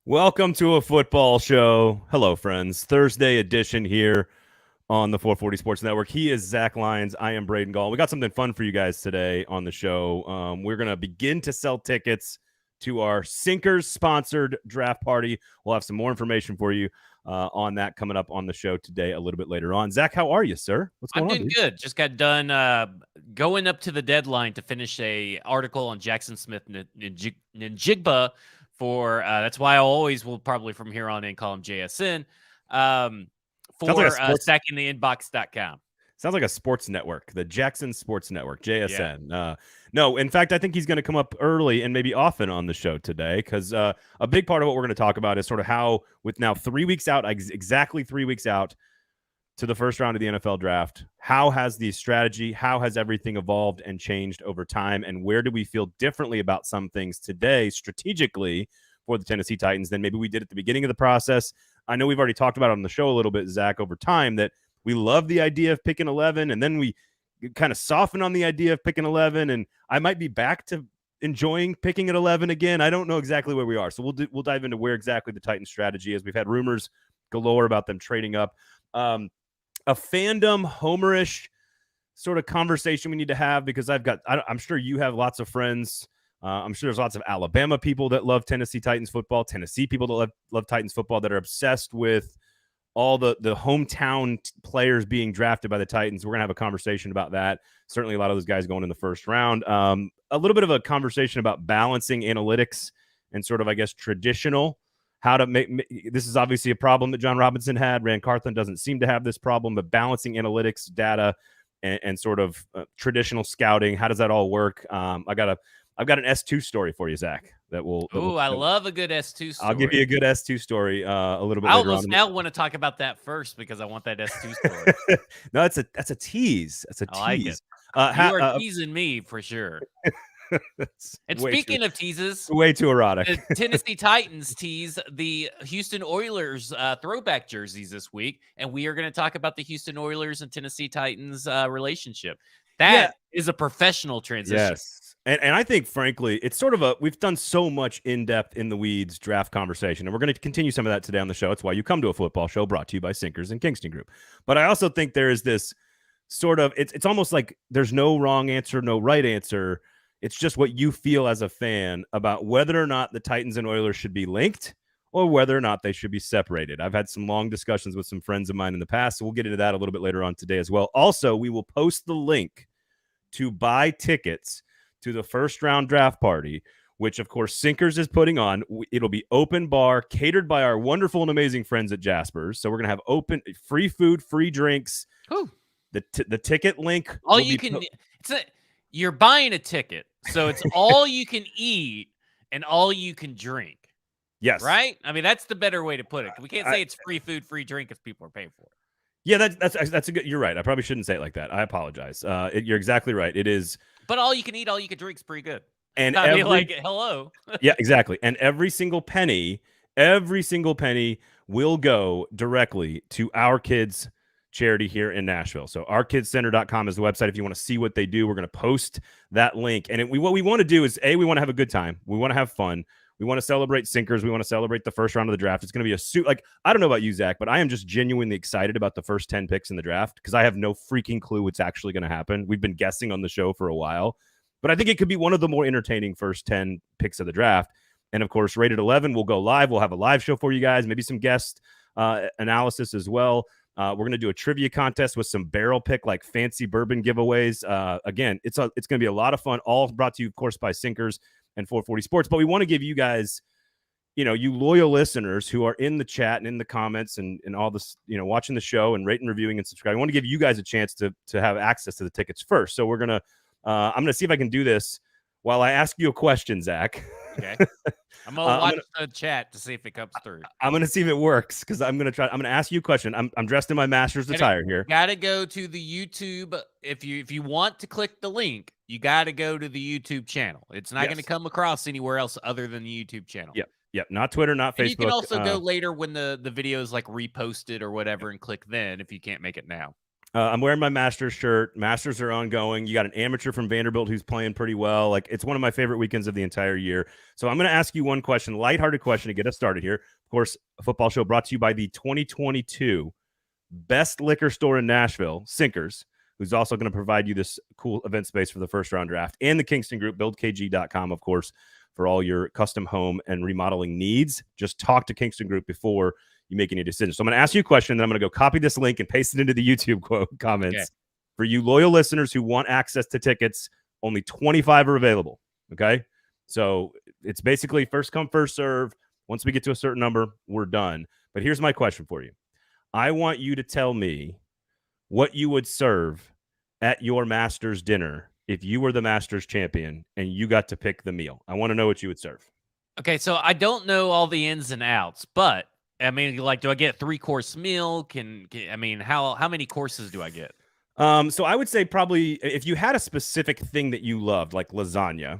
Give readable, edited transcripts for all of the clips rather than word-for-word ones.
Welcome to a football show. Hello, friends. Thursday edition here on the 440 Sports Network. He is Zach Lyons. I am Braden Gall. We got something fun for you guys today on the show. We're going to begin to sell tickets to our Sinkers-sponsored draft party. We'll have some more information for you on that coming up on the show today a little bit later on. Zach, how are you, sir? What's going on? I'm doing good. Just got done going up to the deadline to finish a article on Jackson Smith Njigba for that's why I always will probably from here on in call him JSN for stackingtheinbox.com. Sounds like a sports network, the Jackson Sports Network, JSN. Yeah. No, in fact, I think he's going to come up early and maybe often on the show today because a big part of what we're going to talk about is sort of how, with now 3 weeks out, exactly 3 weeks out to the first round of the NFL draft, how has the strategy, how has everything evolved and changed over time, and where do we feel differently about some things today strategically for the Tennessee Titans than maybe we did at the beginning of the process? I know we've already talked about it on the show a little bit, Zach, over time, that we love the idea of picking 11, and then we kind of soften on the idea of picking 11, and I might be back to enjoying picking at 11 again. I don't know exactly where we are, so we'll dive into where exactly the Titans strategy is. We've had rumors galore about them trading up. A fandom homerish sort of conversation we need to have because I'm sure you have lots of friends. I'm sure there's lots of Alabama people that love Tennessee Titans football, Tennessee people that love Titans football that are obsessed with all the hometown players being drafted by the Titans. We're going to have a conversation about that. Certainly a lot of those guys going in the first round. A little bit of a conversation about balancing analytics and sort of, I guess, traditional. How to make this is obviously a problem that John Robinson had. Rand Carthon doesn't seem to have this problem, but balancing analytics, data, and sort of traditional scouting. How does that all work? I've got an S2 story for you, Zach. I love a good S2 story. I'll give you a good S2 story a little bit later on. I almost now want to talk about that first because I want that S2 story. No, that's a tease. That's a tease. Like it. You are teasing me for sure. And speaking of teases, way too erotic. The Tennessee Titans tease the Houston Oilers throwback jerseys this week, and we are going to talk about the Houston Oilers and Tennessee Titans relationship. That is a professional transition. Yes. And I think, frankly, it's sort of we've done so much in-depth, in the weeds draft conversation, and we're going to continue some of that today on the show. It's why you come to a football show brought to you by Sinkers and Kingston Group. But I also think there is this sort of, it's almost like there's no wrong answer, no right answer. It's just what you feel as a fan about whether or not the Titans and Oilers should be linked or whether or not they should be separated. I've had some long discussions with some friends of mine in the past, so we'll get into that a little bit later on today as well. Also, we will post the link to buy tickets to the first round draft party, which, of course, Sinkers is putting on. It'll be open bar, catered by our wonderful and amazing friends at Jasper's. So we're going to have free food, free drinks. Ooh. The ticket link. All you can you're buying a ticket, so it's all you can eat and all you can drink. Yes. Right? I mean, that's the better way to put it. We can't say it's free food, free drink if people are paying for it. Yeah, that's a good. You're right. I probably shouldn't say it like that. I apologize. You're exactly right. It is. But all you can eat, all you can drink is pretty good. And hello. Yeah, exactly. And every single penny will go directly to our kids' charity here in Nashville. So ourkidscenter.com is the website. If you want to see what they do, we're going to post that link. And what we want to do is, we want to have a good time. We want to have fun. We want to celebrate Sinkers. We want to celebrate the first round of the draft. It's going to be I don't know about you, Zach, but I am just genuinely excited about the first 10 picks in the draft because I have no freaking clue what's actually going to happen. We've been guessing on the show for a while, but I think it could be one of the more entertaining first 10 picks of the draft. And of course, Rated 11 will go live. We'll have a live show for you guys, maybe some guest analysis as well. We're going to do a trivia contest with some barrel pick, like fancy bourbon giveaways. Again, it's going to be a lot of fun, all brought to you, of course, by Sinkers and 440 Sports. But we want to give you guys, you loyal listeners who are in the chat and in the comments and all this, watching the show and rating, reviewing, and subscribing. I want to give you guys a chance to have access to the tickets first. So we're going to, I'm going to see if I can do this while I ask you a question, Zach. Okay. I'm going to watch the chat to see if it comes through. I'm going to see if it works because I'm going to ask you a question. I'm dressed in my master's attire here. Got to go to the YouTube. If you want to click the link, you got to go to the YouTube channel. It's not going to come across anywhere else other than the YouTube channel. Yep. Not Twitter, not Facebook. And you can also go later when the video is like reposted or whatever and click then if you can't make it now. I'm wearing my Masters shirt. Masters are ongoing. You got an amateur from Vanderbilt who's playing pretty well. Like, it's one of my favorite weekends of the entire year. So I'm going to ask you one question, lighthearted question to get us started here. Of course, a football show brought to you by the 2022 best liquor store in Nashville, Sinkers, who's also going to provide you this cool event space for the first round draft, and the Kingston Group, buildkg.com, of course, for all your custom home and remodeling needs. Just talk to Kingston Group before you make any decisions. So I'm going to ask you a question, then I'm going to go copy this link and paste it into the YouTube comments. Okay. For you loyal listeners who want access to tickets, only 25 are available. Okay. So it's basically first come, first serve. Once we get to a certain number, we're done. But here's my question for you. I want you to tell me what you would serve at your Masters dinner if you were the Masters champion and you got to pick the meal. I want to know what you would serve. Okay, so I don't know all the ins and outs, but I mean, like, do I get a 3-course meal? I mean, how many courses do I get? So I would say probably if you had a specific thing that you loved, like lasagna,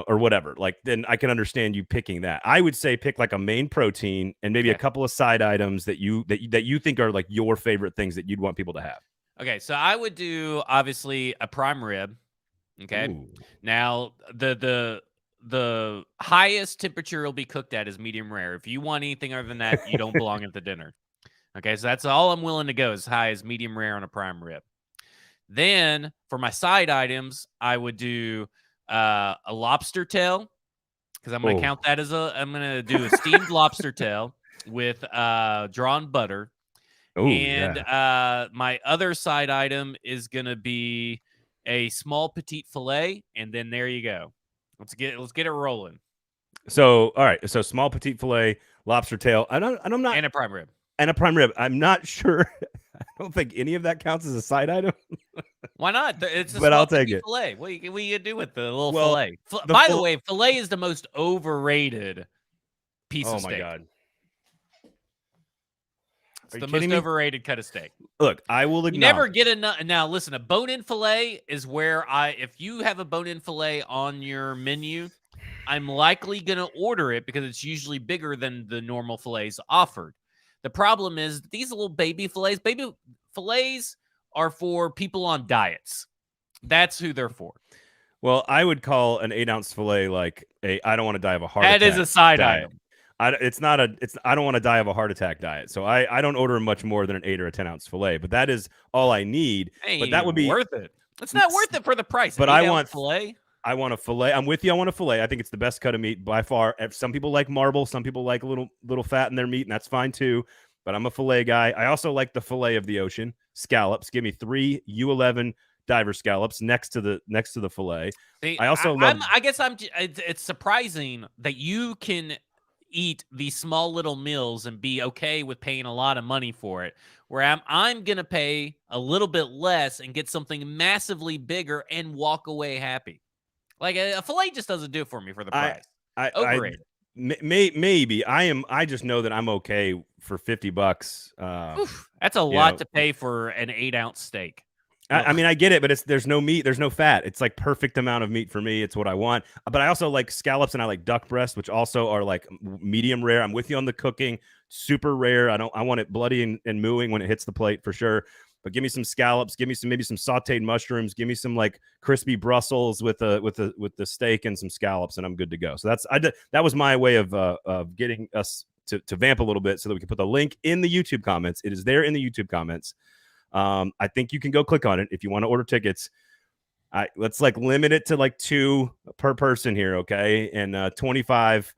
or whatever, like, then I can understand you picking that. I would say pick like a main protein and maybe a couple of side items that you think are like your favorite things that you'd want people to have. Okay, so I would do obviously a prime rib. Okay. Ooh. Now the highest temperature it'll be cooked at is medium rare. If you want anything other than that, you don't belong at the dinner. Okay, so that's all I'm willing to go as high as medium rare on a prime rib. Then for my side items, I would do a lobster tail, because I'm going to count that as I'm going to do a steamed lobster tail with drawn butter. Ooh, and my other side item is going to be a small petite filet, and then there you go. Let's get it rolling. So, all right. So, small petite filet, lobster tail. I'm not, and a prime rib. And a prime rib. I'm not sure. I don't think any of that counts as a side item. Why not? It's a but small I'll take it. Filet. What you do with the little filet? By the way, filet is the most overrated piece of steak. Oh my god. It's the most overrated cut of steak. Look, I will acknowledge. You never get enough. Now, listen, a bone-in filet is where if you have a bone-in filet on your menu, I'm likely going to order it because it's usually bigger than the normal fillets offered. The problem is these little baby fillets are for people on diets. That's who they're for. Well, I would call an 8-ounce filet like I don't want to die of a heart attack. That is a side item. I don't want to die of a heart attack diet. So I don't order much more than an 8 or a 10-ounce filet, but that is all I need. But that would be worth it. It's not worth it for the price. But I want filet. I want a filet. I'm with you. I want a filet. I think it's the best cut of meat by far. Some people like marble. Some people like a little fat in their meat, and that's fine too. But I'm a filet guy. I also like the filet of the ocean. Scallops. Give me 3 U11 diver scallops next to the filet. See, it's surprising that you can eat these small little meals and be okay with paying a lot of money for it, where I'm gonna pay a little bit less and get something massively bigger and walk away happy. Like a filet just doesn't do it for me for the price. Overrated. Maybe I just know that I'm okay for $50. That's a lot to pay for an 8-ounce steak. I mean, I get it, but there's no meat, there's no fat. It's like perfect amount of meat for me. It's what I want. But I also like scallops and I like duck breast, which also are like medium rare. I'm with you on the cooking. Super rare. I want it bloody and mooing when it hits the plate for sure. But give me some scallops. Give me maybe some sautéed mushrooms. Give me some like crispy Brussels with the steak and some scallops, and I'm good to go. So that was my way of getting us to vamp a little bit so that we can put the link in the YouTube comments. It is there in the YouTube comments. I think you can go click on it if you want to order tickets. Let's like limit it to like 2 per person here, okay? And $40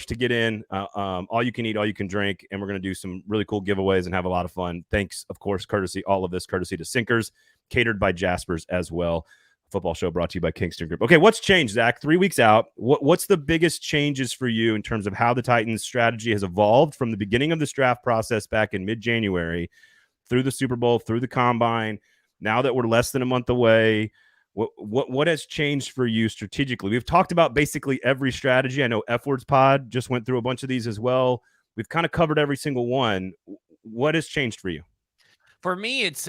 to get in. All you can eat, all you can drink, and we're gonna do some really cool giveaways and have a lot of fun. Thanks, of course, all of this courtesy to Sinkers, catered by Jaspers as well. Football show brought to you by Kingston Group. Okay, what's changed, Zach? 3 weeks out. What's the biggest changes for you in terms of how the Titans' strategy has evolved from the beginning of this draft process back in mid-January through the Super Bowl, through the Combine, now that we're less than a month away? What has changed for you strategically? We've talked about basically every strategy. I know F Words Pod just went through a bunch of these as well. We've kind of covered every single one. What has changed for you? For me, it's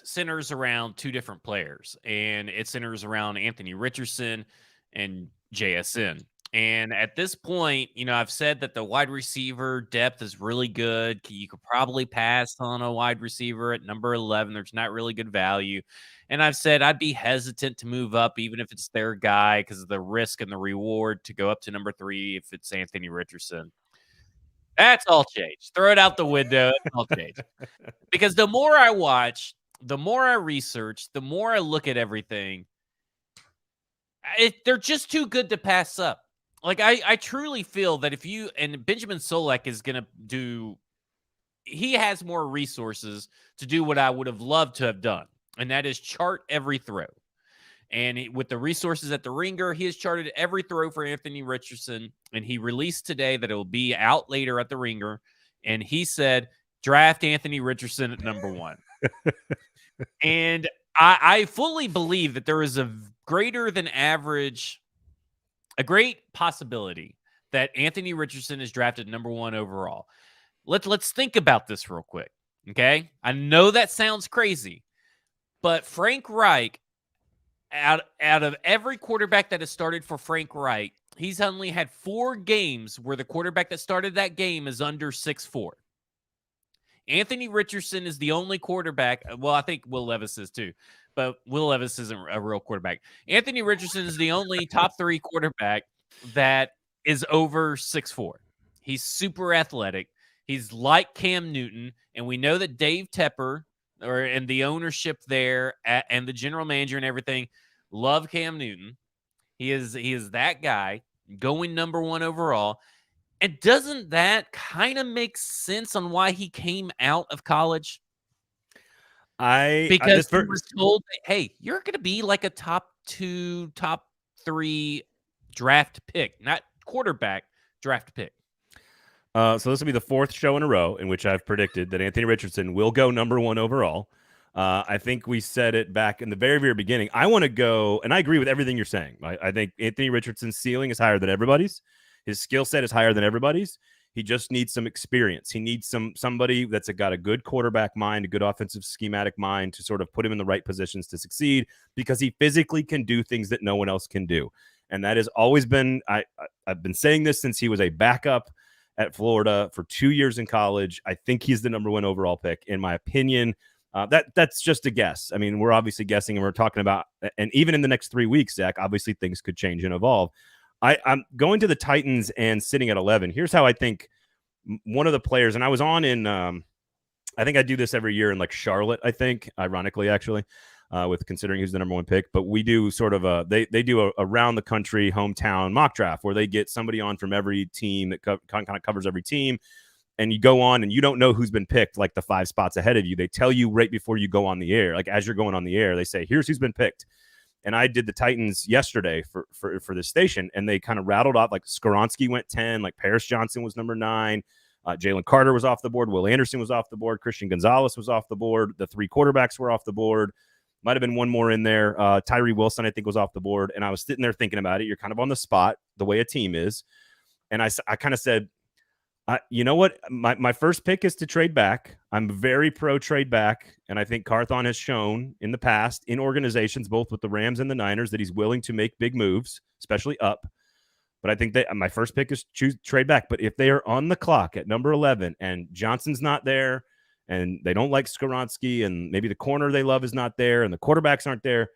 centers around 2 different players, and it centers around Anthony Richardson and JSN. And at this point, I've said that the wide receiver depth is really good. You could probably pass on a wide receiver at number 11. There's not really good value. And I've said I'd be hesitant to move up, even if it's their guy, because of the risk and the reward to go up to number 3 if it's Anthony Richardson. That's all changed. Throw it out the window. It's all changed. Because the more I watch, the more I research, the more I look at everything, they're just too good to pass up. Like, I truly feel that and Benjamin Solak is going to he has more resources to do what I would have loved to have done, and that is chart every throw. And with the resources at the Ringer, he has charted every throw for Anthony Richardson, and he released today that it will be out later at the Ringer, and he said, draft Anthony Richardson at number 1. And I fully believe that there is a greater than average, a great possibility that Anthony Richardson is drafted number 1 overall. Let's think about this real quick, okay? I know that sounds crazy, but Frank Reich, out of every quarterback that has started for Frank Reich, he's only had 4 games where the quarterback that started that game is under 6'4". Anthony Richardson is the only quarterback. Well, I think Will Levis is too, but Will Levis isn't a real quarterback. Anthony Richardson is the only top 3 quarterback that is over 6'4". He's super athletic. He's like Cam Newton, and we know that Dave Tepper and the ownership there and the general manager and everything love Cam Newton. He is that guy going number 1 overall. And doesn't that kind of make sense on why he came out of college? Because he was told, hey, you're going to be like a top 2, top 3 draft pick, not quarterback, draft pick. So this will be the 4th show in a row in which I've predicted that Anthony Richardson will go number 1 overall. I think we said it back in the very, very beginning. I want to go, and I agree with everything you're saying. I think Anthony Richardson's ceiling is higher than everybody's. His skill set is higher than everybody's. He just needs some experience. He needs somebody that's got a good quarterback mind, a good offensive schematic mind to sort of put him in the right positions to succeed, because he physically can do things that no one else can do. And that has always been, I've been saying this since he was a backup at Florida for 2 years in college. I think he's the number 1 overall pick, in my opinion. That's just a guess. I mean, we're obviously guessing, and we're talking about, and even in the next 3 weeks, Zach, obviously things could change and evolve. I'm going to the Titans and sitting at 11. Here's how I think one of the players, and I was on in, I think I do this every year in like Charlotte, I think, ironically, actually, with considering who's the number 1 pick. But we do sort of they do a around the country hometown mock draft where they get somebody on from every team that kind of covers every team. And you go on and you don't know who's been picked like the 5 spots ahead of you. They tell you right before you go on the air, like as you're going on the air, they say, here's who's been picked. And I did the Titans yesterday for this station, and they kind of rattled off, like Skoronski went 10, like Paris Johnson was number 9, Jalen Carter was off the board, Will Anderson was off the board, Christian Gonzalez was off the board, the 3 quarterbacks were off the board, might have been one more in there, Tyree Wilson I think was off the board. And I was sitting there thinking about it. You're kind of on the spot the way a team is, and I kind of said, you know what? My first pick is to trade back. I'm very pro trade back. And I think Carthon has shown in the past in organizations, both with the Rams and the Niners, that he's willing to make big moves, especially up. But I think that my first pick is choose trade back. But if they are on the clock at number 11 and Johnson's not there and they don't like Skoronski and maybe the corner they love is not there and the quarterbacks aren't there,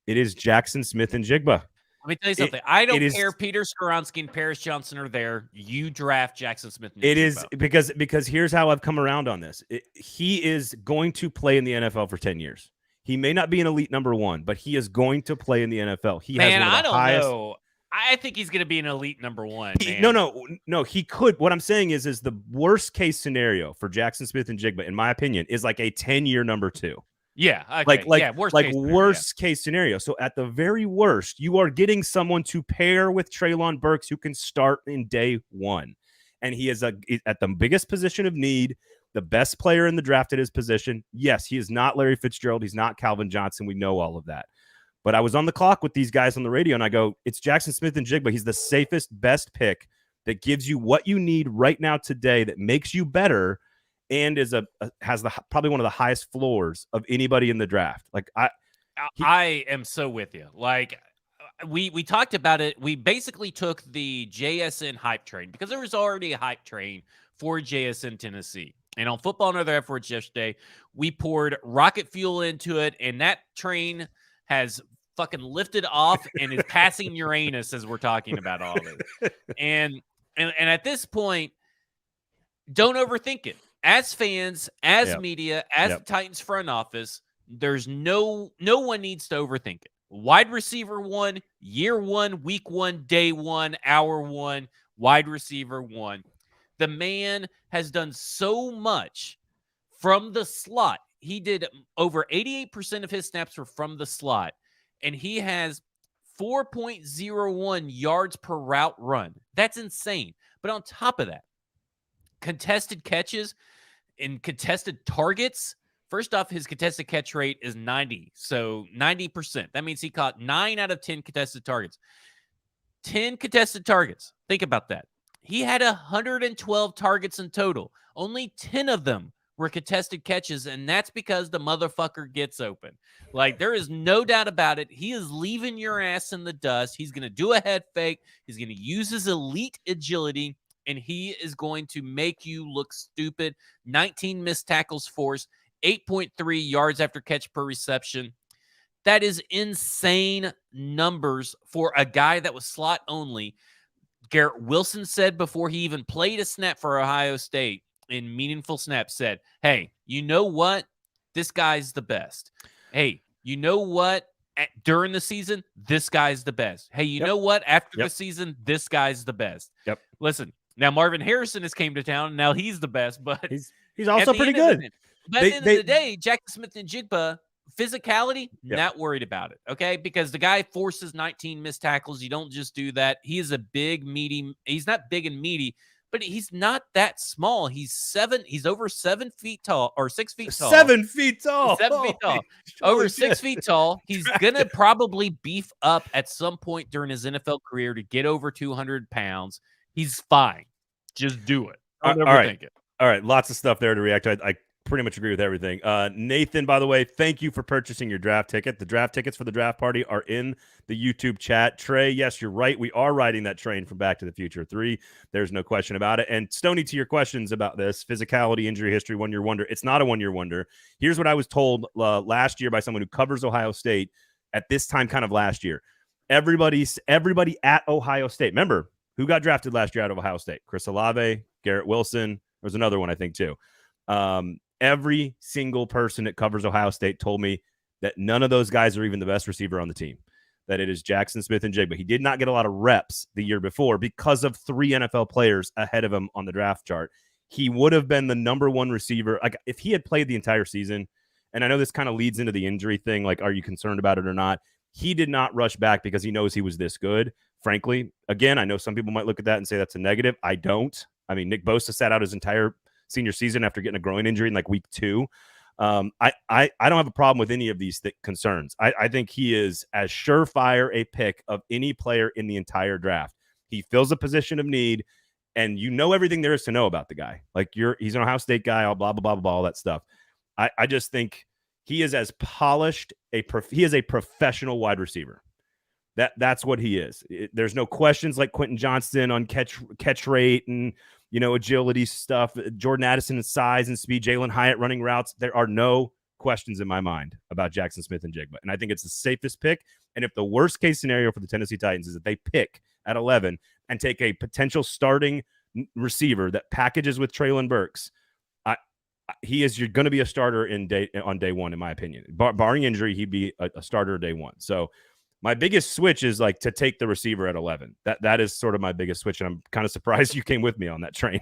it is Jackson Smith and Jigba. Let me tell you something. I don't care. Peter Skoronski and Paris Johnson are there. You draft Jackson Smith. It is because here's how I've come around on this. He is going to play in the NFL for 10 years. He may not be an elite number 1, but he is going to play in the NFL. I don't know. I think he's going to be an elite number 1. No. He could. What I'm saying is the worst case scenario for Jackson Smith and Jigba, in my opinion, is like a 10-year number 2. Yeah, okay. Worst case scenario. So at the very worst, you are getting someone to pair with Treylon Burks who can start in day 1, and he is at the biggest position of need, the best player in the draft at his position. Yes, he is not Larry Fitzgerald. He's not Calvin Johnson. We know all of that. But I was on the clock with these guys on the radio, and I go, it's Jackson Smith and Jigba. He's the safest, best pick that gives you what you need right now today, that makes you better, and has probably one of the highest floors of anybody in the draft. Like I am so with you. Like we talked about it. We basically took the JSN hype train because there was already a hype train for JSN Tennessee. And on Football and Other Efforts yesterday, we poured rocket fuel into it, and that train has fucking lifted off and is passing Uranus as we're talking about all this. And at this point, don't overthink it. As fans, as media, as the Titans front office, there's no one needs to overthink it. Wide receiver 1, year 1, week 1, day 1, hour 1, wide receiver 1. The man has done so much from the slot. He did over 88% of his snaps were from the slot, and he has 4.01 yards per route run. That's insane. But on top of that, contested catches and contested targets. First off, his contested catch rate is 90. So 90%. That means he caught 9 out of 10 contested targets. 10 contested targets. Think about that. He had 112 targets in total. Only 10 of them were contested catches, and that's because the motherfucker gets open. Like, there is no doubt about it. He is leaving your ass in the dust. He's going to do a head fake. He's going to use his elite agility, and he is going to make you look stupid. 19 missed tackles forced, 8.3 yards after catch per reception. That is insane numbers for a guy that was slot only. Garrett Wilson said before he even played a snap for Ohio State in meaningful snaps, said, hey, you know what? This guy's the best. Hey, you know what? During the season, this guy's the best. Hey, you know what? After the season, this guy's the best. Listen, now Marvin Harrison has came to town. Now he's the best, but he's also pretty good. But at the end of the day, Jackson Smith-Njigba, physicality, not worried about it, okay? Because the guy forces 19 missed tackles. You don't just do that. He is a big, meaty. He's not big and meaty, but he's not that small. He's over 7 feet tall, or 6 feet tall. 7 feet tall. 7 feet tall. Over 6 feet tall. He's going to probably beef up at some point during his NFL career to get over 200 pounds. He's fine. Just do it. Don't overthink it. All right. Lots of stuff there to react to. I pretty much agree with everything. Nathan, by the way, thank you for purchasing your draft ticket. The draft tickets for the draft party are in the YouTube chat. Trey, yes, you're right. We are riding that train from Back to the Future 3. There's no question about it. And Stoney, to your questions about this, physicality, injury history, one-year wonder, it's not a one-year wonder. Here's what I was told last year by someone who covers Ohio State at this time kind of last year. Everybody at Ohio State. Remember, who got drafted last year out of Ohio State? Chris Olave, Garrett Wilson. There was another one, I think, too. Every single person that covers Ohio State told me that none of those guys are even the best receiver on the team, that it is Jackson Smith-Njigba. He did not get a lot of reps the year before because of 3 NFL players ahead of him on the draft chart. He would have been the number 1 receiver. Like, if he had played the entire season, and I know this kind of leads into the injury thing, like, are you concerned about it or not? He did not rush back because he knows he was this good, frankly. Again, I know some people might look at that and say that's a negative. I don't. I mean, Nick Bosa sat out his entire senior season after getting a groin injury in like week 2. I don't have a problem with any of these concerns. I think he is as surefire a pick of any player in the entire draft. He fills a position of need, and you know everything there is to know about the guy. Like, he's an Ohio State guy, all blah, blah, blah, blah, all that stuff. I just think he is as polished. He is a professional wide receiver. That's what he is. There's no questions like Quentin Johnston on catch rate and, you know, agility stuff, Jordan Addison and size and speed, Jalen Hyatt running routes. There are no questions in my mind about Jackson Smith-Njigba. And I think it's the safest pick. And if the worst case scenario for the Tennessee Titans is that they pick at 11 and take a potential starting receiver that packages with Treylon Burks, you're going to be a starter on day 1, in my opinion. Barring injury, he'd be a starter day 1. So my biggest switch is like to take the receiver at 11. That is sort of my biggest switch, and I'm kind of surprised you came with me on that train.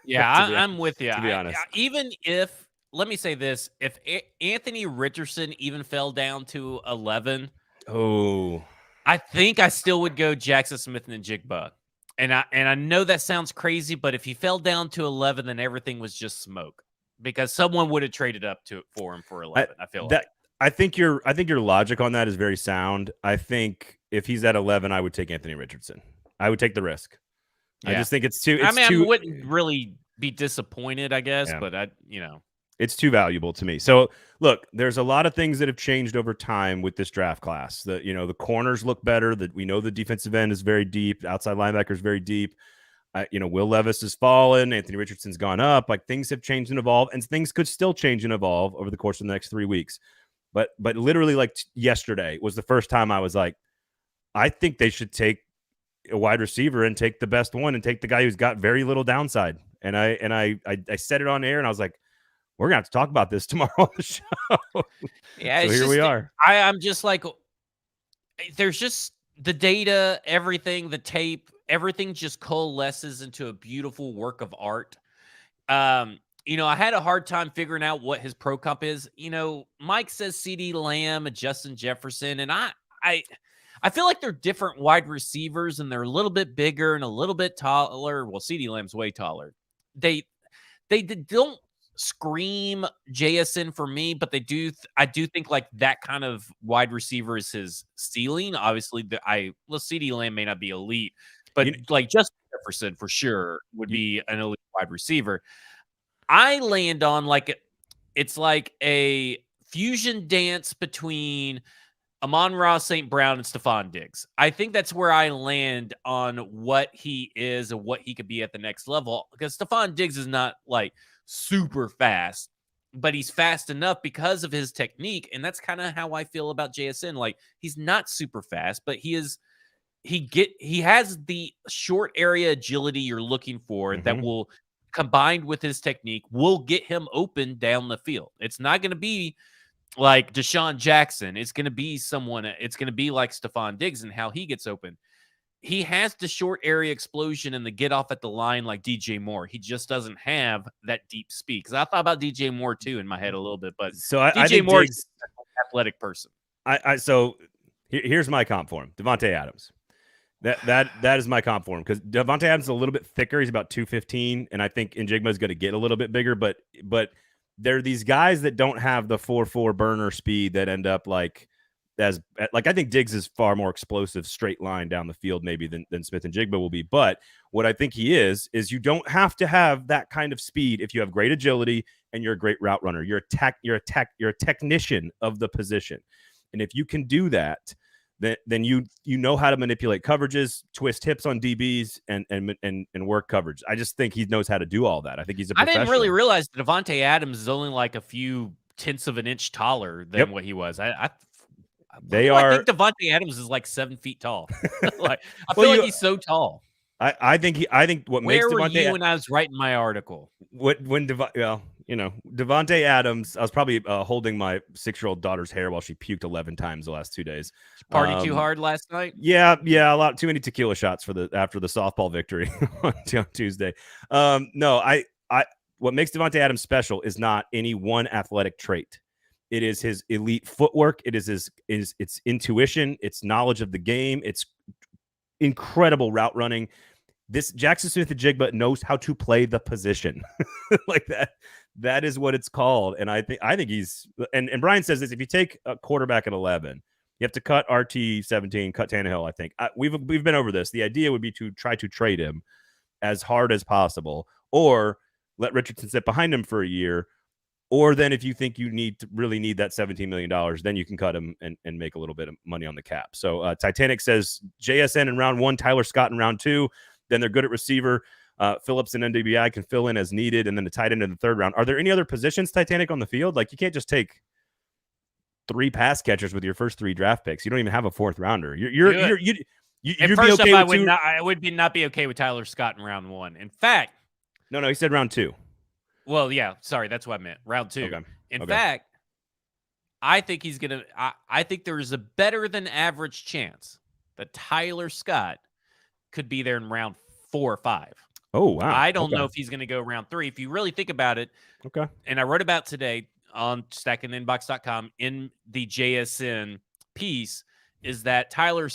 Yeah, I'm with you. To be honest, even if, let me say this, if Anthony Richardson even fell down to 11, I think I still would go Jackson Smith-Njigba. And I know that sounds crazy, but if he fell down to 11, then everything was just smoke because someone would have traded up for him for 11. I feel like. I think your logic on that is very sound. I think if he's at 11, I would take Anthony Richardson. I would take the risk. Yeah. I just think it's too. I wouldn't really be disappointed, I guess, but It's too valuable to me. So look, there's a lot of things that have changed over time with this draft class. The corners look better. That we know the defensive end is very deep. Outside linebacker is very deep. Will Levis has fallen. Anthony Richardson's gone up. Like things have changed and evolved, and things could still change and evolve over the course of the next 3 weeks. But literally, like yesterday was the first time I was like, I think they should take a wide receiver and take the best one and take the guy who's got very little downside. And I said it on air, and I was like, we're gonna have to talk about this tomorrow on the show. Yeah, so here we are. I'm just like, there's just the data, everything, the tape, everything just coalesces into a beautiful work of art. I had a hard time figuring out what his pro comp is. Mike says CeeDee Lamb and Justin Jefferson, and I feel like they're different wide receivers, and they're a little bit bigger and a little bit taller. Well, CeeDee Lamb's way taller. They don't scream JSN for me, but they do. I do think like that kind of wide receiver is his ceiling. Obviously, CeeDee Lamb may not be elite, but like Justin Jefferson for sure would be an elite wide receiver. I land on it's like a fusion dance between Amon-Ra St. Brown and Stephon Diggs. I think that's where I land on what he is and what he could be at the next level, because Stephon Diggs is not like super fast, but he's fast enough because of his technique. And that's kind of how I feel about JSN. Like he's not super fast, but he has the short area agility you're looking for that will, combined with his technique, will get him open down the field. It's not going to be like Deshaun Jackson. It's going to be it's going to be like Stephon Diggs and how he gets open. He has the short area explosion and the get off at the line like DJ Moore. He just doesn't have that deep speed. Because I thought about DJ Moore too in my head a little bit, but I think Moore Diggs, is an athletic person. So here's my comp for him: Devontae Adams. That is my comp for him, because Devontae Adams is a little bit thicker. He's about 215, and I think Njigba is going to get a little bit bigger. But they're these guys that don't have the 4.4 burner speed that end up I think Diggs is far more explosive straight line down the field maybe than Smith and Jigba will be. But what I think he is you don't have to have that kind of speed if you have great agility and you're a great route runner. You're a technician of the position. And if you can do that, then you know how to manipulate coverages, twist hips on DBs, and work coverage. I just think he knows how to do all that. I think he's a professional. I didn't really realize that Devontae Adams is only like a few tenths of an inch taller than what he was. I think Devontae Adams is like 7 feet tall. I feel like he's so tall. I think what makes Devontae. Where were you when I was writing my article? Devontae Adams, I was probably holding my 6-year-old daughter's hair while she puked 11 times the last 2 days. Party too hard last night? Yeah, a lot too many tequila shots after the softball victory on Tuesday. What makes Devontae Adams special is not any one athletic trait. It is his elite footwork. It is its intuition, its knowledge of the game, its incredible route running. This Jackson Smith-Njigba knows how to play the position like that. That is what it's called. And I think he's, and Brian says this: if you take a quarterback at 11, you have to cut RT 17, cut Tannehill. I think we've been over this. The idea would be to try to trade him as hard as possible, or let Richardson sit behind him for a year. Or then if you think you really need that $17 million, then you can cut him and make a little bit of money on the cap. So Titanic says JSN in round 1, Tyler Scott in round 2. Then they're good at receiver. Phillips and NWI can fill in as needed, and then the tight end in the 3rd round. Are there any other positions, Titanic, on the field? Like, you can't just take 3 pass catchers with your first 3 draft picks. You don't even have a 4th rounder. You'd be okay with I would not be okay with Tyler Scott in round 1. In fact, no, he said round 2. Well, yeah, sorry, that's what I meant. Round 2. Okay. In fact, I think he's gonna. I think there is a better than average chance that Tyler Scott could be there in round 4 or 5. Oh, wow. I don't know if he's going to go round 3. If you really think about it, and I wrote about today on stackingtheinbox.com in the JSN piece, is that Tyler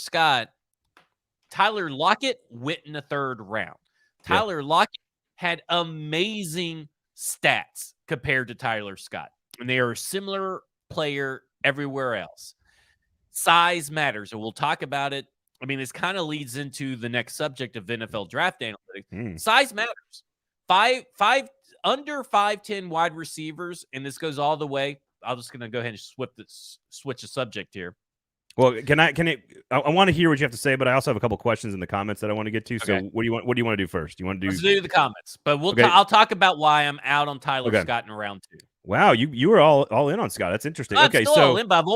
Lockett went in the 3rd round. Tyler Lockett had amazing stats compared to Tyler Scott, and they are a similar player everywhere else. Size matters, and we'll talk about it. I mean, this kind of leads into the next subject of NFL draft analytics. Size matters. under 5'10" wide receivers, and this goes all the way. I'm just gonna go ahead and switch the subject here. Well, I want to hear what you have to say, but I also have a couple questions in the comments that I want to get to. So what do you want to do first? You want to do? Let's do the comments, but Okay. I'll talk about why I'm out on Tyler Scott in round 2. Wow, you were all in on Scott. That's interesting. I'm okay, still so all in, but I've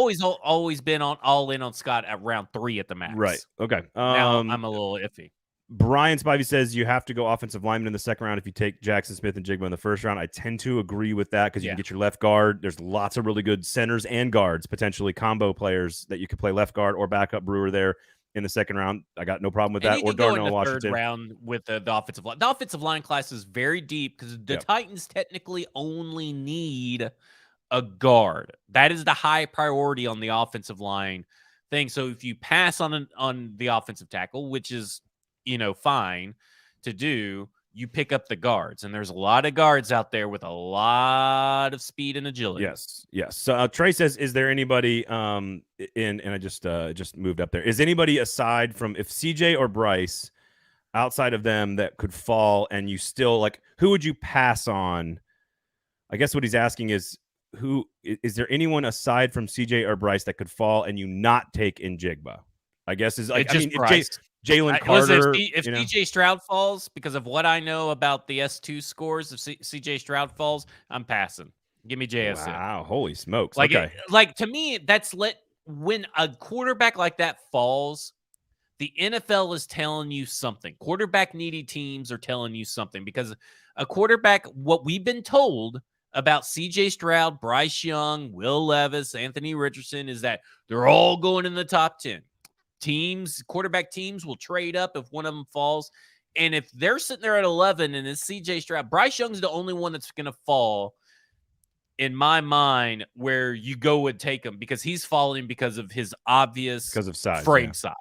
always been all in on Scott at round 3 at the max. right. Okay. Now I'm a little iffy. Brian Spivey says you have to go offensive lineman in the second round if you take Jackson Smith and Jigba in the first round. I tend to agree with that because you can get your left guard. There's lots of really good centers and guards, potentially combo players that you could play left guard or backup Brewer there in the second round. I got no problem with that. Or Darnell Washington. Third round with the offensive line. The offensive line class is very deep because the Titans technically only need a guard. That is the high priority on the offensive line thing. So if you pass on the offensive tackle, which is fine to do, you pick up the guards, and there's a lot of guards out there with a lot of speed and agility. Yes. So Trey says, is there anybody and I just moved up there. Is anybody aside from if CJ or Bryce outside of them that could fall and you still who would you pass on? I guess what he's asking is is there anyone aside from CJ or Bryce that could fall and you not take in Jigba? I guess is Bryce. Jalen Carter. If CJ Stroud falls, because of what I know about the S2 scores, if CJ Stroud falls, I'm passing. Give me JSN. Wow, holy smokes. To me, that's when a quarterback like that falls, the NFL is telling you something. Quarterback needy teams are telling you something because a quarterback, what we've been told about CJ Stroud, Bryce Young, Will Levis, Anthony Richardson is that they're all going in the top 10. Quarterback teams will trade up if one of them falls. And if they're sitting there at 11 and it's CJ Stroud, Bryce Young's the only one that's going to fall in my mind where you go and take him because he's falling because of his obvious frame size.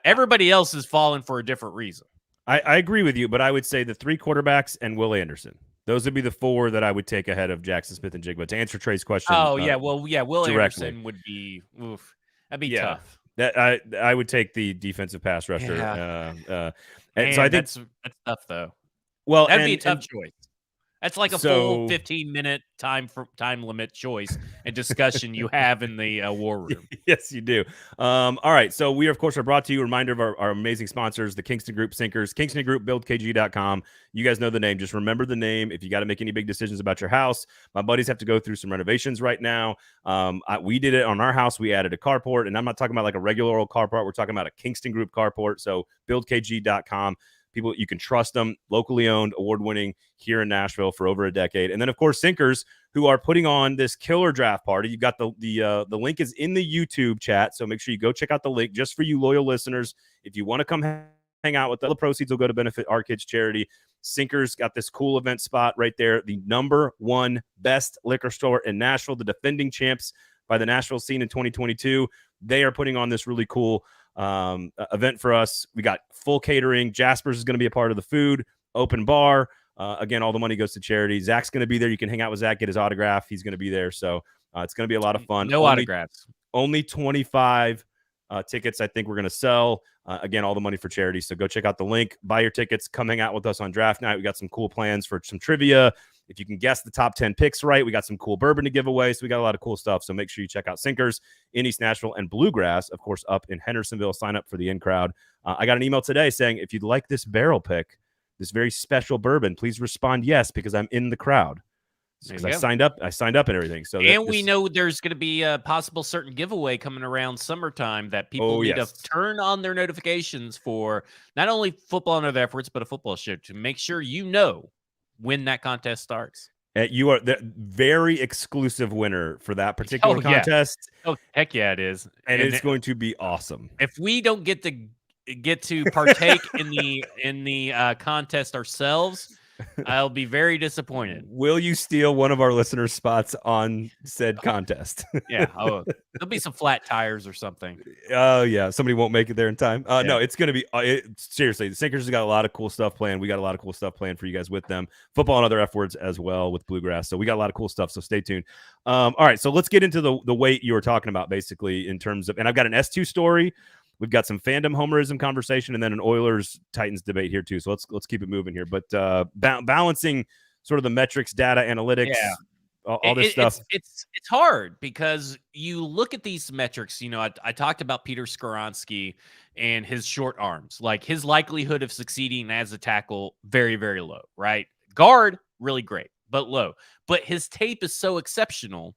Everybody else is falling for a different reason. I agree with you, but I would say the 3 quarterbacks and Will Anderson. Those would be the 4 that I would take ahead of Jackson Smith and Jigba. To answer Trey's question. Will Anderson would be that'd be tough. That I would take the defensive pass rusher. Yeah. And so I think that's tough though. Well, that'd be a tough choice. That's like a full 15-minute time limit choice and discussion you have in the war room. Yes, you do. All right. So we, of course, are brought to you. A reminder of our amazing sponsors, the Kingston Group Sinkers, Kingston Group, buildkg.com. You guys know the name. Just remember the name. If you got to make any big decisions about your house, my buddies have to go through some renovations right now. We did it on our house. We added a carport, and I'm not talking about like a regular old carport. We're talking about a Kingston Group carport. So buildkg.com. People, you can trust them, locally owned, award-winning here in Nashville for over a decade. And then, of course, Sinkers, who are putting on this killer draft party. You've got the link is in the YouTube chat, so make sure you go check out the link just for you loyal listeners. If you want to come hang out with them, the proceeds will go to benefit our kids' charity. Sinkers got this cool event spot right there, the #1 best liquor store in Nashville, the defending champs by the Nashville scene in 2022. They are putting on this really cool event for us. We got full catering. Jasper's is going to be a part of the food, open bar. Again, all the money goes to charity. Zach's going to be there. You can hang out with Zach, get his autograph. He's going to be there. So it's going to be a lot of fun. Autographs. Only 25 tickets I think we're going to sell. Again, all the money for charity. So go check out the link, buy your tickets, come hang out with us on draft night. We got some cool plans for some trivia. If you can guess the top 10 picks right, we got some cool bourbon to give away. So we got a lot of cool stuff. So make sure you check out Sinkers in East Nashville and Bluegrass, of course, up in Hendersonville. Sign up for the in crowd. I got an email today saying, if you'd like this barrel pick, this very special bourbon, please respond yes, because I'm in the crowd. Because I signed up and everything. So we know there's going to be a possible certain giveaway coming around summertime that people need to turn on their notifications for, not only Football Under the Efforts, but a football show, to make sure you know when that contest starts. You are the very exclusive winner for that particular contest. Oh, heck yeah, it is. And it's going to be awesome. If we don't get to partake in the contest ourselves, I'll be very disappointed. Will you steal one of our listeners' spots on said contest? Yeah. Oh, there'll be some flat tires or something. Oh, yeah. Somebody won't make it there in time. No, it's going to be seriously. The Sinkers has got a lot of cool stuff planned. We got a lot of cool stuff planned for you guys with them. Football and other F words as well with Bluegrass. So we got a lot of cool stuff. So stay tuned. All right. So let's get into the weight you were talking about, basically, in terms of, and I've got an S2 story. We've got some fandom homerism conversation and then an Oilers Titans debate here too. So let's keep it moving here. But balancing sort of the metrics, data, Yeah. analytics, all this stuff. It's hard because you look at these metrics. You know, I talked about Peter Skoronski and his short arms. Like his likelihood of succeeding as a tackle, very, very low, right? Guard, really great, but low. But his tape is so exceptional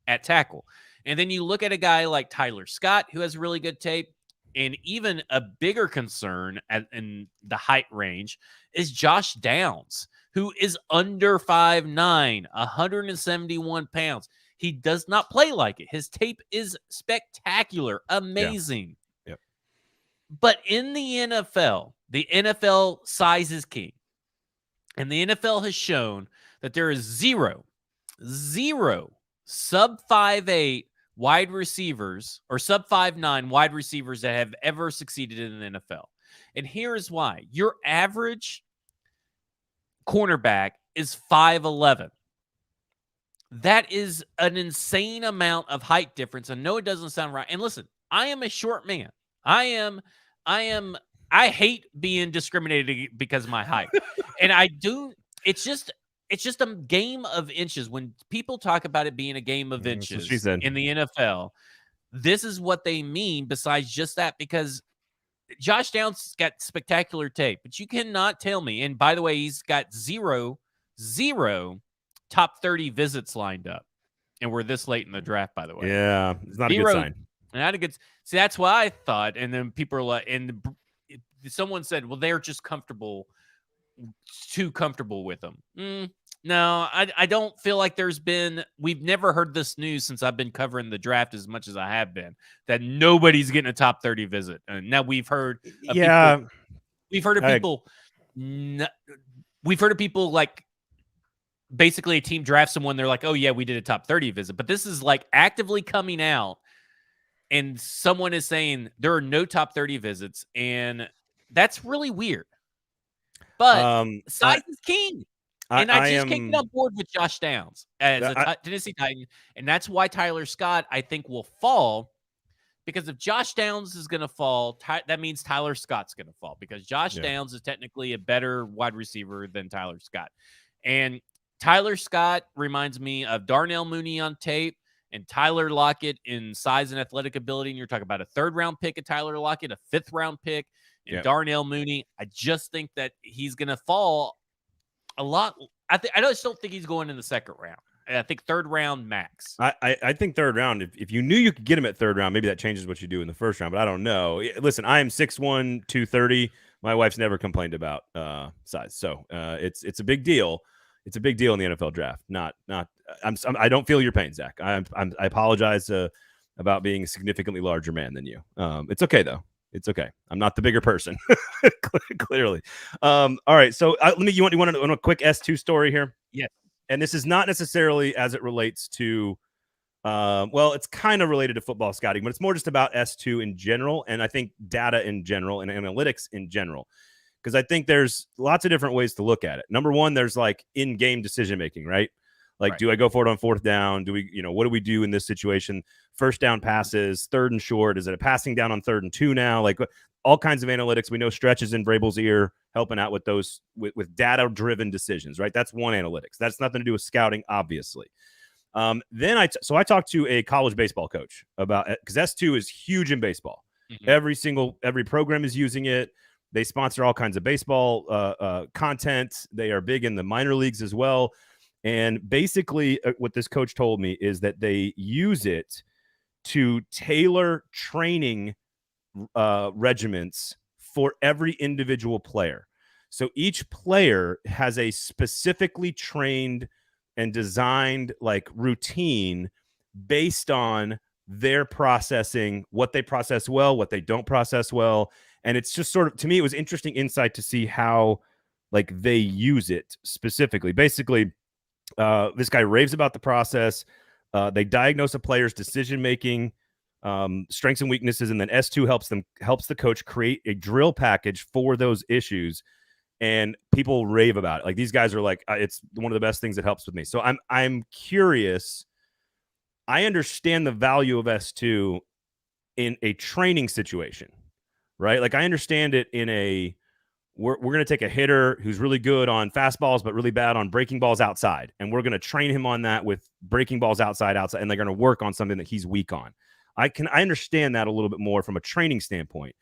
at tackle. And then you look at a guy like Tyler Scott, who has really good tape. And even a bigger concern in the height range is Josh Downs, who is under 5'9", 171 pounds. He does not play like it. His tape is spectacular, amazing. Yeah. Yep. But in the NFL size is king. And the NFL has shown that there is zero sub 5'8" wide receivers or sub 5'9" wide receivers that have ever succeeded in the NFL. And here's why. Your average cornerback is 5'11". That is an insane amount of height difference. I know it doesn't sound right. And listen, I am a short man. I hate being discriminated because of my height. And it's just a game of inches. When people talk about it being a game of inches in the NFL, this is what they mean besides just that, because Josh Downs got spectacular tape, but you cannot tell me. And by the way, he's got zero top 30 visits lined up. And we're this late in the draft, by the way. Yeah, it's not a good sign. Not a good. See, that's what I thought. And then people are like, and someone said, well, they're just too comfortable with him. No, I don't feel like we've never heard this news since I've been covering the draft as much as I have been, that nobody's getting a top 30 visit. And now we've heard of people like basically a team drafts someone. They're like, oh yeah, we did a top 30 visit, but this is like actively coming out and someone is saying there are no top 30 visits. And that's really weird, but size is king. And I just can't get on board with Josh Downs as a Tennessee Titan. And that's why Tyler Scott, I think, will fall. Because if Josh Downs is going to fall, that means Tyler Scott's going to fall. Because Josh Downs is technically a better wide receiver than Tyler Scott. And Tyler Scott reminds me of Darnell Mooney on tape and Tyler Lockett in size and athletic ability. And you're talking about a third-round pick of Tyler Lockett, a fifth-round pick, and Darnell Mooney. I just think that he's going to fall a lot. I just don't think he's going in the second round. I think third round max. I think third round. If you knew you could get him at third round, maybe that changes what you do in the first round. But I don't know. Listen, I am 6'1", 230. My wife's never complained about size, so it's a big deal. It's a big deal in the NFL draft. I don't feel your pain, Zach. I apologize about being a significantly larger man than you. It's okay though. It's okay. I'm not the bigger person, clearly. All right. So you want a quick S2 story here? Yes. And this is not necessarily as it relates to, it's kind of related to football scouting, but it's more just about S2 in general. And I think data in general and analytics in general, because I think there's lots of different ways to look at it. Number one, there's like in-game decision-making, right? Like, do I go for it on fourth down? What do we do in this situation? First down passes, third and short. Is it a passing down on 3rd and 2 now? Like all kinds of analytics. We know Stretch is in Vrabel's ear helping out with those, with data-driven decisions, right? That's one analytics. That's nothing to do with scouting, obviously. Then I talked to a college baseball coach about it, because S2 is huge in baseball. Mm-hmm. Every program is using it. They sponsor all kinds of baseball content. They are big in the minor leagues as well. And basically what this coach told me is that they use it to tailor training regiments for every individual player. So each player has a specifically trained and designed like routine based on their processing, what they process well, what they don't process well. And it's just sort of, to me, it was interesting insight to see how like they use it specifically. Basically, this guy raves about the process. They diagnose a player's decision-making, strengths and weaknesses, and then S2 helps the coach create a drill package for those issues. And people rave about it. Like these guys are like, it's one of the best things that helps with me. So I'm curious. I understand the value of S2 in a training situation, right? Like I understand it in a we're going to take a hitter who's really good on fastballs, but really bad on breaking balls outside. And we're going to train him on that with breaking balls outside. And they're going to work on something that he's weak on. I understand that a little bit more from a training standpoint.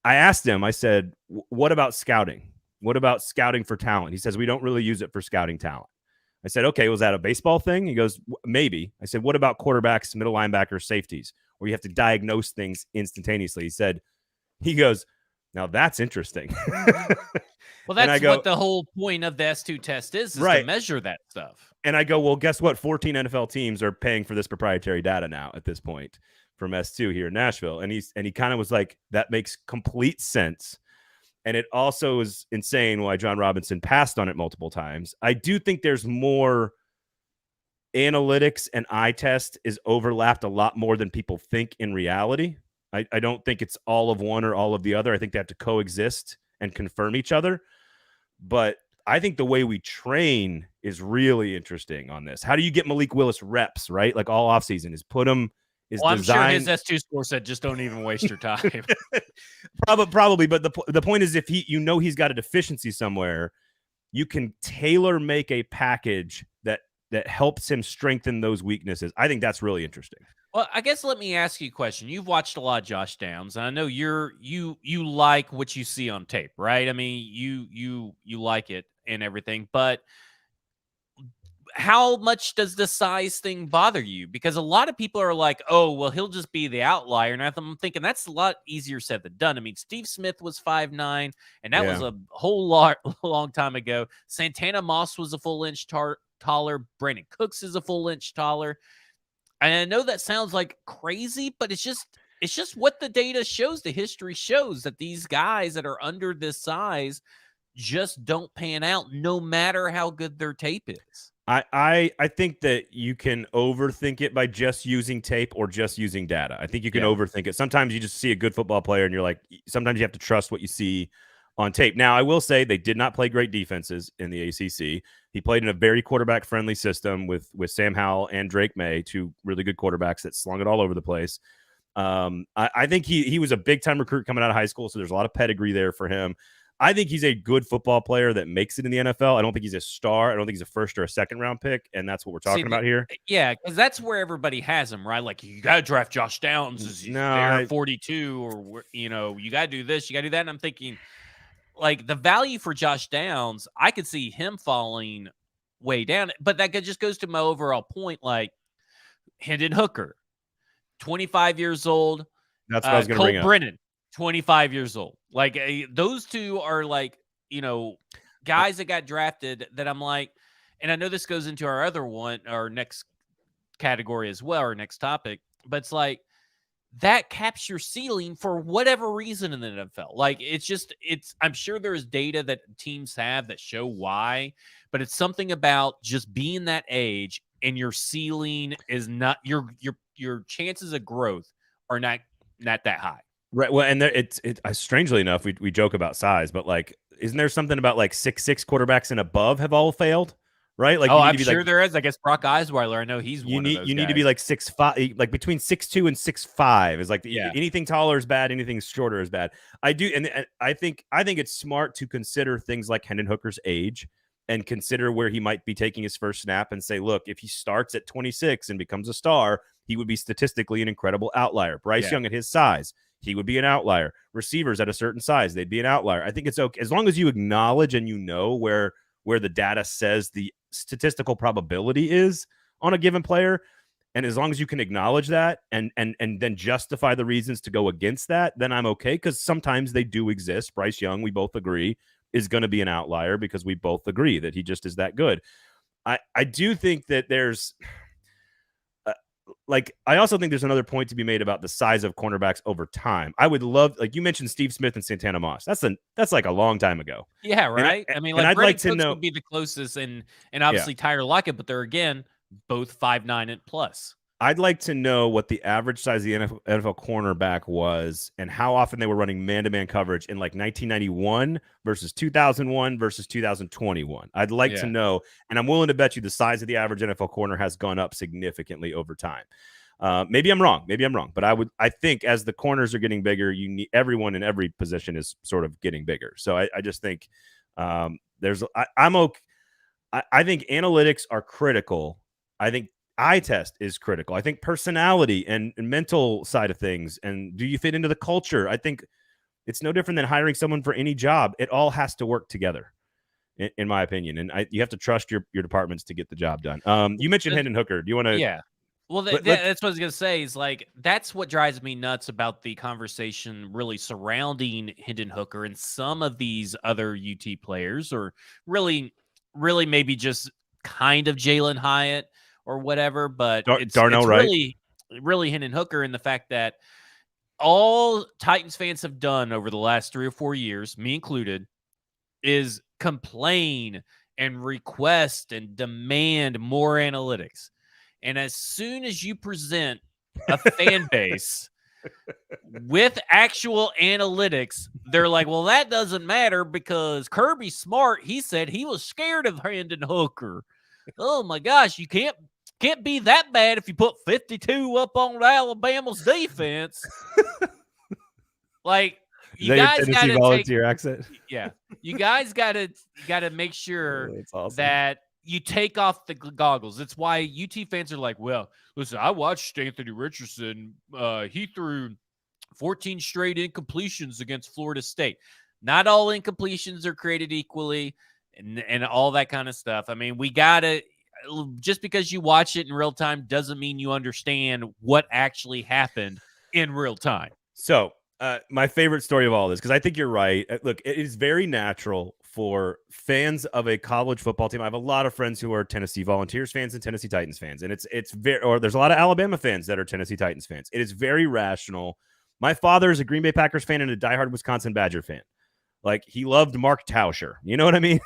I asked him, I said, what about scouting? What about scouting for talent? He says, we don't really use it for scouting talent. I said, okay, was that a baseball thing? He goes, maybe. I said, what about quarterbacks, middle linebackers, safeties, where you have to diagnose things instantaneously? He goes, now that's interesting. Well, that's what the whole point of the S2 test is right, to measure that stuff. And I go, well, guess what? 14 NFL teams are paying for this proprietary data now at this point from S2 here in Nashville. And he kind of was like, that makes complete sense. And it also is insane why John Robinson passed on it multiple times. I do think there's more analytics and eye test is overlapped a lot more than people think in reality. I don't think it's all of one or all of the other. I think they have to coexist and confirm each other. But I think the way we train is really interesting on this. How do you get Malik Willis reps, right? Like all offseason is put him – I'm sure his S2 score said, just don't even waste your time. Probably. But the point is, if he's got a deficiency somewhere, you can tailor make a package that helps him strengthen those weaknesses. I think that's really interesting. Well, I guess let me ask you a question. You've watched a lot of Josh Downs, and I know you like what you see on tape, right? I mean, you like it and everything, but how much does the size thing bother you? Because a lot of people are like, oh, well, he'll just be the outlier. And I'm thinking that's a lot easier said than done. I mean, Steve Smith was 5'9", and that was a whole long time ago. Santana Moss was a full inch taller. Brandon Cooks is a full inch taller. And I know that sounds like crazy, but it's just what the data shows. The history shows that these guys that are under this size just don't pan out no matter how good their tape is. I think that you can overthink it by just using tape or just using data. I think you can overthink it. Sometimes you just see a good football player and you're like, sometimes you have to trust what you see on tape. Now, I will say they did not play great defenses in the ACC. He played in a very quarterback-friendly system with Sam Howell and Drake May, two really good quarterbacks that slung it all over the place. I think he was a big-time recruit coming out of high school, so there's a lot of pedigree there for him. I think he's a good football player that makes it in the NFL. I don't think he's a star. I don't think he's a first or a second-round pick, and that's what we're talking about here. Yeah, because that's where everybody has him, right? Like, you got to draft Josh Downs as there 42, or, you got to do this, you got to do that. And I'm thinking, like, the value for Josh Downs, I could see him falling way down. But that just goes to my overall point, like, Hendon Hooker, 25 years old. That's what I was going to bring up. Brennan, 25 years old. Like, those two are, like, guys that got drafted that I'm like, and I know this goes into our next category as well, our next topic, but it's like, that caps your ceiling for whatever reason in the NFL. Like, I'm sure there's data that teams have that show why, but it's something about just being that age and your ceiling is not, your chances of growth are not that high. Right. Well, and it's strangely enough, we joke about size, but like, isn't there something about like 6'6" quarterbacks and above have all failed? Right? Like, I'm sure there is. I guess Brock Osweiler, I know he's one of those You guys. need to be like 6'5", like between 6'2" and 6'5" is like anything taller is bad, anything shorter is bad. I do, and I think it's smart to consider things like Hendon Hooker's age and consider where he might be taking his first snap and say, look, if he starts at 26 and becomes a star, he would be statistically an incredible outlier. Bryce Young at his size, he would be an outlier. Receivers at a certain size, they'd be an outlier. I think it's okay as long as you acknowledge and where the data says the statistical probability is on a given player, and as long as you can acknowledge that and then justify the reasons to go against that, then I'm okay, because sometimes they do exist. Bryce Young, we both agree, is going to be an outlier because we both agree that he just is that good. I do think that there's I also think there's another point to be made about the size of cornerbacks over time. I would love, like you mentioned, Steve Smith and Santana Moss. That's like a long time ago. Yeah, right. I mean, like, I'd like to know would be the closest, and obviously Tyler Lockett, but they're again both 5'9" and plus. I'd like to know what the average size of the NFL cornerback was and how often they were running man-to-man coverage in like 1991 versus 2001 versus 2021. I'd like to know, and I'm willing to bet you the size of the average NFL corner has gone up significantly over time. Maybe I'm wrong. But I think as the corners are getting bigger, you need everyone in every position is sort of getting bigger. So I just think I'm okay. I think analytics are critical. I think eye test is critical. I think personality and mental side of things, and do you fit into the culture? I think it's no different than hiring someone for any job. It all has to work together, in my opinion. And you have to trust your departments to get the job done. You mentioned Hendon Hooker. Do you want to? Yeah. Well, that's what I was going to say is like, that's what drives me nuts about the conversation really surrounding Hendon Hooker and some of these other UT players, or really maybe just kind of Jalen Hyatt or whatever. But it's Darnell Wright. really Hendon Hooker, and the fact that all Titans fans have done over the last 3 or 4 years, me included, is complain and request and demand more analytics. And as soon as you present a fan base with actual analytics, they're like, well, that doesn't matter because Kirby Smart, he said he was scared of Hendon Hooker. Oh my gosh, you can't be that bad if you put 52 up on Alabama's defense. Like, you guys got to volunteer accent. Yeah, you guys got to make sure awesome. that you take off the goggles. It's why UT fans are like, well, listen, I watched Anthony Richardson. He threw 14 straight incompletions against Florida State. Not all incompletions are created equally, and all that kind of stuff. I mean, we got to, just because you watch it in real time doesn't mean you understand what actually happened in real time. So my favorite story of all this, because I think you're right. Look, it is very natural for fans of a college football team. I have a lot of friends who are Tennessee Volunteers fans and Tennessee Titans fans, and there's a lot of Alabama fans that are Tennessee Titans fans. It is very rational. My father is a Green Bay Packers fan and a diehard Wisconsin Badger fan. Like, he loved Mark Tauscher. You know what I mean?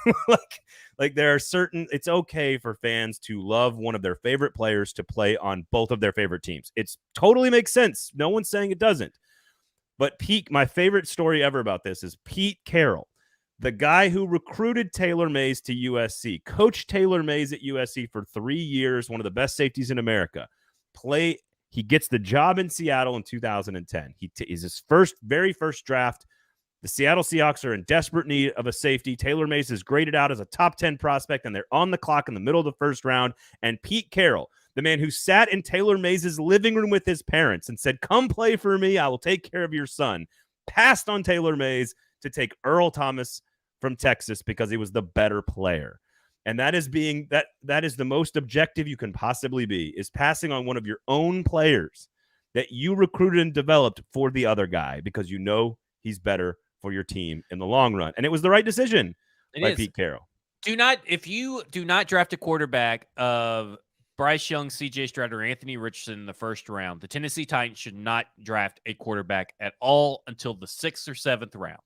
like there are certain, it's okay for fans to love one of their favorite players to play on both of their favorite teams. It's totally makes sense. No one's saying it doesn't. But my favorite story ever about this is Pete Carroll, the guy who recruited Taylor Mays to USC, coached Taylor Mays at USC for 3 years, one of the best safeties in America. He gets the job in Seattle in 2010. He is his very first draft. The Seattle Seahawks are in desperate need of a safety. Taylor Mays is graded out as a top 10 prospect, and they're on the clock in the middle of the first round. And Pete Carroll, the man who sat in Taylor Mays' living room with his parents and said, come play for me, I will take care of your son, passed on Taylor Mays to take Earl Thomas from Texas because he was the better player. And that is that is the most objective you can possibly be, is passing on one of your own players that you recruited and developed for the other guy because you know he's better for your team in the long run. And it was the right decision by Pete Carroll. If you do not draft a quarterback of Bryce Young, CJ Stroud, or Anthony Richardson in the first round, the Tennessee Titans should not draft a quarterback at all until the 6th or 7th round.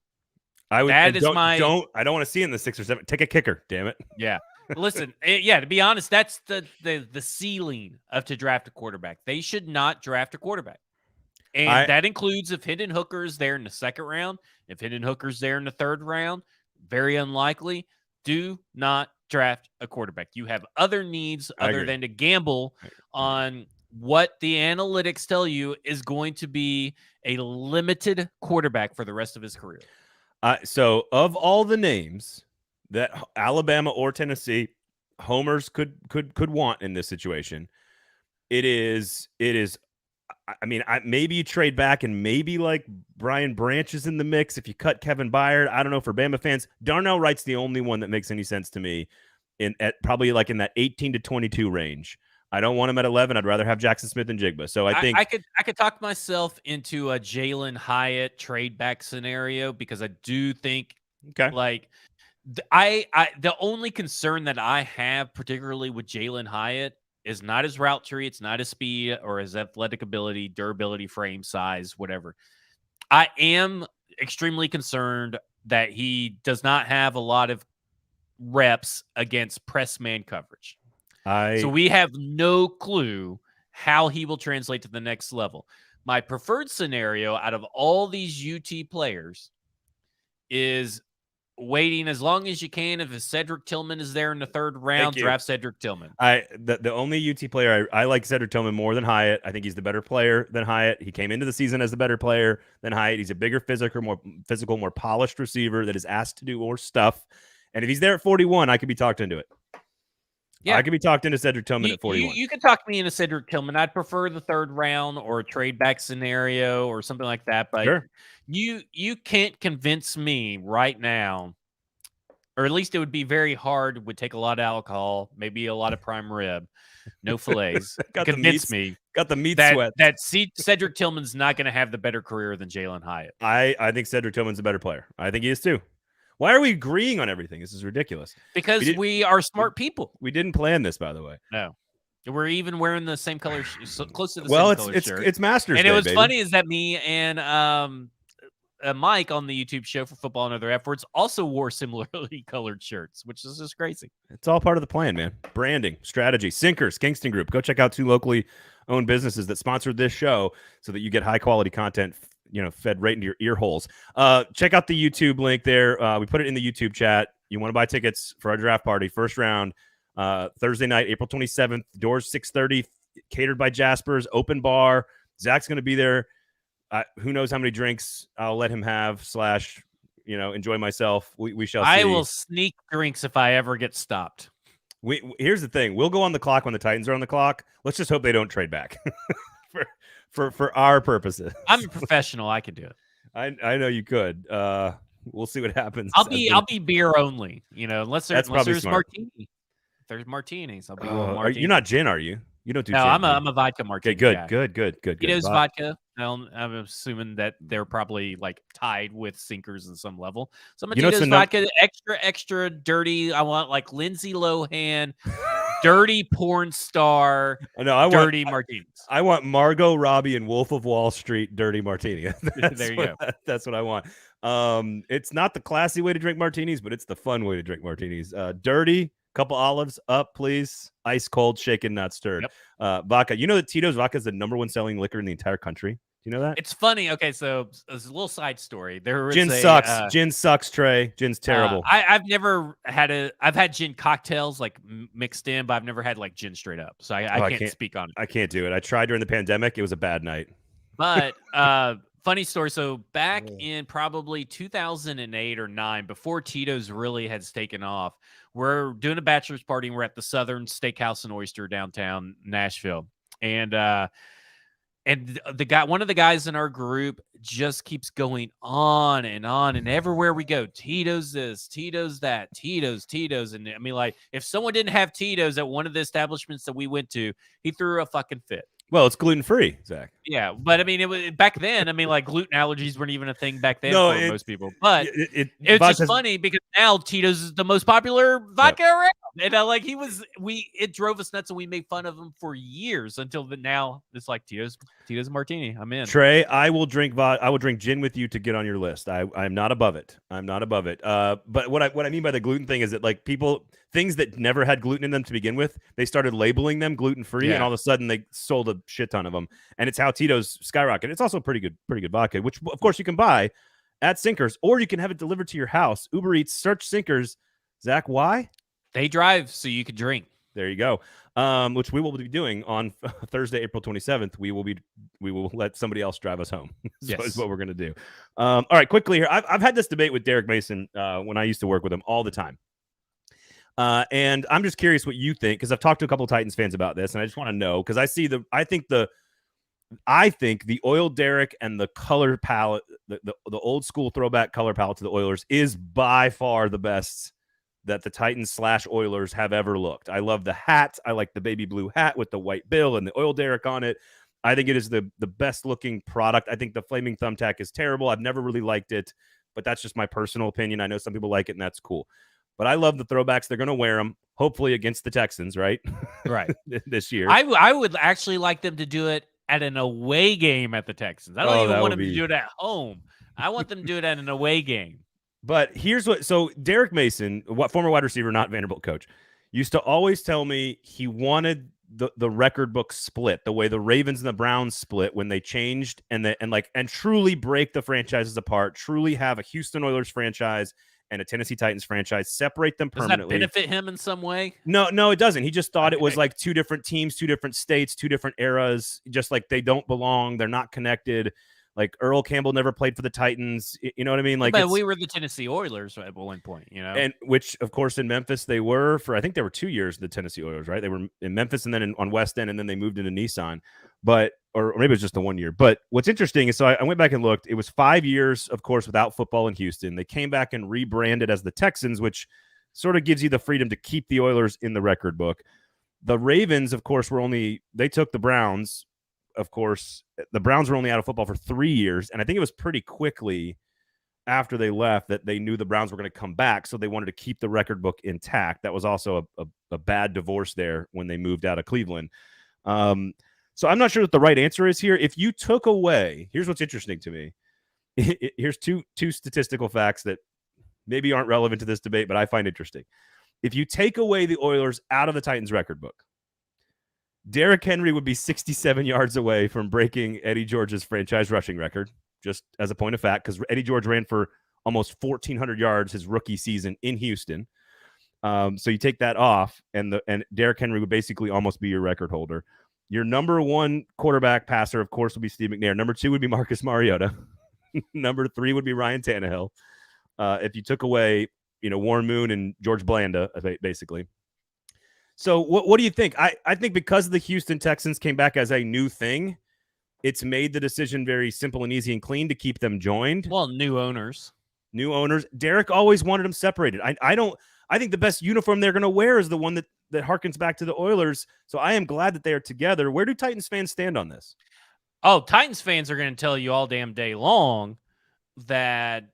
I don't want to see in the 6th or 7th. Take a kicker, damn it. Yeah. Listen, to be honest, that's the ceiling to draft a quarterback. They should not draft a quarterback. And that includes if Hendon Hooker is there in the 2nd round, if Hendon Hooker's there in the 3rd round, very unlikely. Do not draft a quarterback. You have other needs other than to gamble on what the analytics tell you is going to be a limited quarterback for the rest of his career. So of all the names that Alabama or Tennessee homers could want in this situation, it is. I mean, maybe you trade back and maybe like Brian Branch is in the mix. If you cut Kevin Byard, I don't know, for Bama fans, Darnell Wright's the only one that makes any sense to me at probably like in that 18 to 22 range. I don't want him at 11. I'd rather have Jackson Smith and Jigba. So I think I could talk myself into a Jalen Hyatt trade back scenario, because I do think like the only concern that I have particularly with Jalen Hyatt is not his route tree, it's not his speed or his athletic ability, durability, frame size, whatever. I am extremely concerned that he does not have a lot of reps against press man coverage. So we have no clue how he will translate to the next level. My preferred scenario out of all these UT players is waiting as long as you can. If Cedric Tillman is there in the third round, draft Cedric Tillman. The only UT player I like Cedric Tillman more than Hyatt. I think he's the better player than Hyatt. He came into the season as the better player than Hyatt. He's a bigger, more polished receiver that is asked to do more stuff. And if he's there at 41, I could be talked into it. Yeah, I could be talked into Cedric Tillman at 41. You could talk me into Cedric Tillman. I'd prefer the third round or a trade back scenario or something like that. But sure. You can't convince me right now, or at least it would be very hard. It would take a lot of alcohol, maybe a lot of prime rib, no fillets. Convince me. Got the meat that, sweat. Cedric Tillman's not going to have the better career than Jalen Hyatt. I think Cedric Tillman's a better player. I think he is too. Why are we agreeing on everything? This is ridiculous. Because we are smart people. We didn't plan this, by the way. No. We're even wearing the same color, close to the same color shirt. It's Masters Day, and it was baby. funny is that me and Mike on the YouTube show for Football and Other Efforts also wore similarly colored shirts, which is just crazy. It's all part of the plan, man. Branding, strategy, Sinkers, Kingston Group. Go check out 2 locally owned businesses that sponsored this show so that you get high quality content, fed right into your ear holes. Check out the YouTube link there. We put it in the YouTube chat. You want to buy tickets for our draft party, first round, Thursday night, April 27th. Doors 6:30. Catered by Jasper's. Open bar. Zach's going to be there. Who knows how many drinks I'll let him have / enjoy myself. We shall see. I will sneak drinks if I ever get stopped. Here's the thing. We'll go on the clock when the Titans are on the clock. Let's just hope they don't trade back for our purposes. I'm a professional. I could do it. I know you could. We'll see what happens. I'll be beer only, unless there's martini. If there's martinis, I'll be martini. You're not gin, are you? You don't do no, gin. I'm a vodka martini. Okay, good. Tito's vodka. I'm assuming that they're probably like tied with Sinkers in some level. So I'm Tito's vodka, extra dirty. I want like Lindsay Lohan, dirty porn star. Dirty martinis. I want Margot Robbie and Wolf of Wall Street dirty martini. There you go. That's what I want. It's not the classy way to drink martinis, but it's the fun way to drink martinis. Dirty. Couple olives up, please. Ice cold, shaken, not stirred. Yep. Vodka. You know that Tito's vodka is the #1 selling liquor in the entire country. Do you know that? It's funny. Okay, so there's a little side story. Gin sucks. Gin sucks, Trey. Gin's terrible. I've never had I've had gin cocktails like mixed in, but I've never had like gin straight up. So I can't speak on it. I can't do it. I tried during the pandemic. It was a bad night. But funny story. So back in probably 2008 or 9, before Tito's really has taken off, we're doing a bachelor's party and we're at the Southern Steakhouse and Oyster downtown Nashville. And one of the guys in our group just keeps going on. And everywhere we go, Tito's this, Tito's that, Tito's. And I mean, like, if someone didn't have Tito's at one of the establishments that we went to, he threw a fucking fit. Well, it's gluten-free, Zach. Yeah, but I mean, it was back then. I mean, like gluten allergies weren't even a thing back then for most people. But it's just funny because now Tito's is the most popular vodka around, and it drove us nuts, and we made fun of him for years until now it's like Tito's martini. I'm in. Trey, I will drink gin with you to get on your list. I'm not above it. But what I mean by the gluten thing is that like things that never had gluten in them to begin with, they started labeling them gluten-free, and all of a sudden they sold a shit ton of them. And it's how Tito's skyrocketed. It's also pretty good vodka, which of course you can buy at Sinkers, or you can have it delivered to your house. Uber Eats, search Sinkers. Zach, why? They drive so you can drink. There you go. Which we will be doing on Thursday, April 27th. We will let somebody else drive us home. So is what we're gonna do. All right, quickly here. I've had this debate with Derek Mason when I used to work with him all the time. And I'm just curious what you think, because I've talked to a couple of Titans fans about this, and I just want to know, because I think the oil derrick and the color palette, the old school throwback color palette to the Oilers is by far the best that the Titans / Oilers have ever looked. I love the hat. I like the baby blue hat with the white bill and the oil derrick on it. I think it is the best looking product. I think the flaming thumbtack is terrible. I've never really liked it, but that's just my personal opinion. I know some people like it, and that's cool. But I love the throwbacks. They're going to wear them, hopefully against the Texans, right? Right. This year. I would actually like them to do it at an away game at the Texans. I don't even want them to do it at home. I want them to do it at an away game. But here's so Derek Mason, former wide receiver, not Vanderbilt coach, used to always tell me he wanted the record book split, the way the Ravens and the Browns split when they changed and truly break the franchises apart, truly have a Houston Oilers franchise and a Tennessee Titans franchise, separate them Does that permanently. benefit him in some way? No, it doesn't. He just thought it was Okay. like two different teams, two different states, two different eras, just like they don't belong. They're not connected. Like Earl Campbell never played for the Titans. You know what I mean? Like, But we were the Tennessee Oilers at one point, you know? and which, of course, in Memphis they were for, I think they were 2 years, the Tennessee Oilers, right? They were in Memphis and then on West End, and then they moved into Nissan. But or maybe it was just the 1 year. But what's interesting is, so I went back and looked. It was 5 years, of course, without football in Houston. They came back and rebranded as the Texans, which sort of gives you the freedom to keep the Oilers in the record book. The Ravens, of course, they took the Browns. Of course, the Browns were only out of football for 3 years, and I think it was pretty quickly after they left that they knew the Browns were going to come back, so they wanted to keep the record book intact. That was also a bad divorce there when they moved out of Cleveland. So I'm not sure what the right answer is here. If you took away, here's what's interesting to me. Here's two statistical facts that maybe aren't relevant to this debate, but I find interesting. If you take away the Oilers out of the Titans record book, Derrick Henry would be 67 yards away from breaking Eddie George's franchise rushing record, just as a point of fact, because Eddie George ran for almost 1,400 yards his rookie season in Houston. So you take that off, and Derrick Henry would basically almost be your record holder. Your number one quarterback passer, of course, would be Steve McNair. Number 2 would be Marcus Mariota. Number 3 would be Ryan Tannehill. If you took away, Warren Moon and George Blanda, basically. So what do you think? I think because the Houston Texans came back as a new thing, it's made the decision very simple and easy and clean to keep them joined. Well, new owners. Derek always wanted them separated. I think the best uniform they're going to wear is the one that harkens back to the Oilers. So I am glad that they are together. Where do Titans fans stand on this? Oh, Titans fans are going to tell you all damn day long that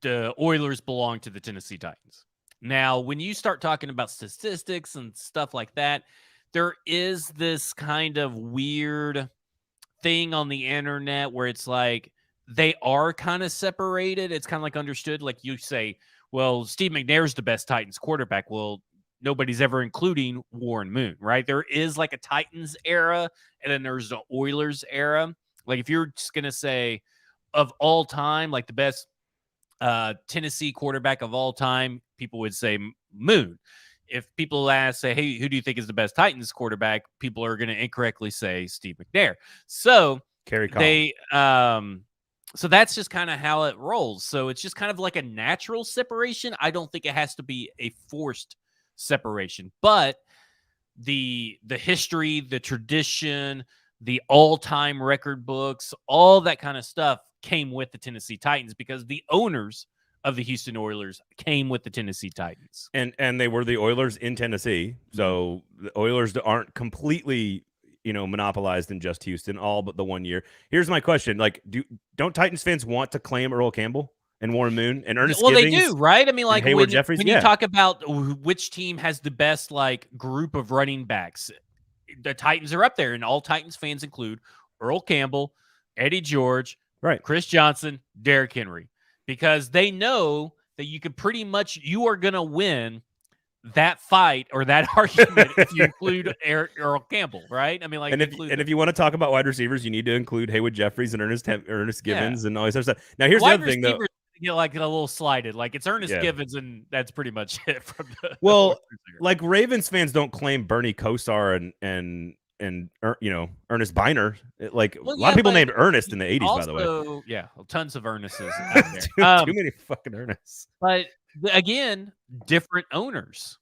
the Oilers belong to the Tennessee Titans. Now, when you start talking about statistics and stuff like that, there is this kind of weird thing on the internet where it's like they are kind of separated. It's kind of like understood. Like you say, well, Steve McNair's the best Titans quarterback. Well, nobody's ever including Warren Moon, right? There is like a Titans era, and then there's the Oilers era. Like if you're just going to say of all time, like the best Tennessee quarterback of all time, people would say Moon. If people say, hey, who do you think is the best Titans quarterback? People are going to incorrectly say Steve McNair. So so that's just kind of how it rolls. So it's just kind of like a natural separation. I don't think it has to be a forced separation, but the history, the tradition, the all-time record books, all that kind of stuff came with the Tennessee Titans because the owners of the Houston Oilers came with the Tennessee Titans. And they were the Oilers in Tennessee. So the Oilers aren't completely, monopolized in just Houston, all but the 1 year. Here's my question. Like, don't Titans fans want to claim Earl Campbell and Warren Moon and Ernest Givings? They do, right? I mean, like Hayward Jeffries, when you talk about which team has the best like group of running backs, the Titans are up there, and all Titans fans include Earl Campbell, Eddie George, right, Chris Johnson, Derrick Henry, because they know that you are going to win that fight or that argument if you include Earl Campble, right? I mean, like, if you want to talk about wide receivers, you need to include Haywood Jeffries and Ernest Givens and all this other stuff. Now, here's the other thing, though. Like a little slighted, like it's Ernest Givens, and that's pretty much it. From like Ravens fans don't claim Bernie Kosar and Ernest Biner. A lot of people named Ernest in the 80s, by the way. Yeah, tons of Ernests out there. Too many fucking Ernests. But again, different owners.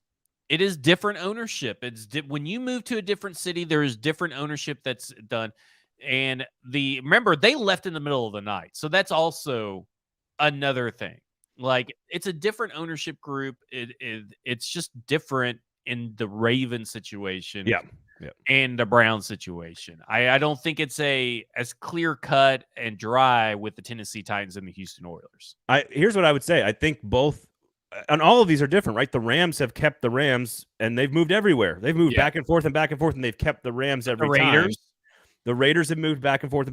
It is different ownership. When you move to a different city, there is different ownership that's done. And remember, they left in the middle of the night, so that's also another thing. Like, it's a different ownership group. It's just different in the Raven situation. Yeah. And the Brown situation. I don't think it's as clear cut and dry with the Tennessee Titans and the Houston Oilers. Here's what I would say. I think both, and all of these are different, right? The Rams have kept the Rams, and they've moved everywhere. They've moved back and forth, and they've kept the Rams every time. The Raiders have moved back and forth,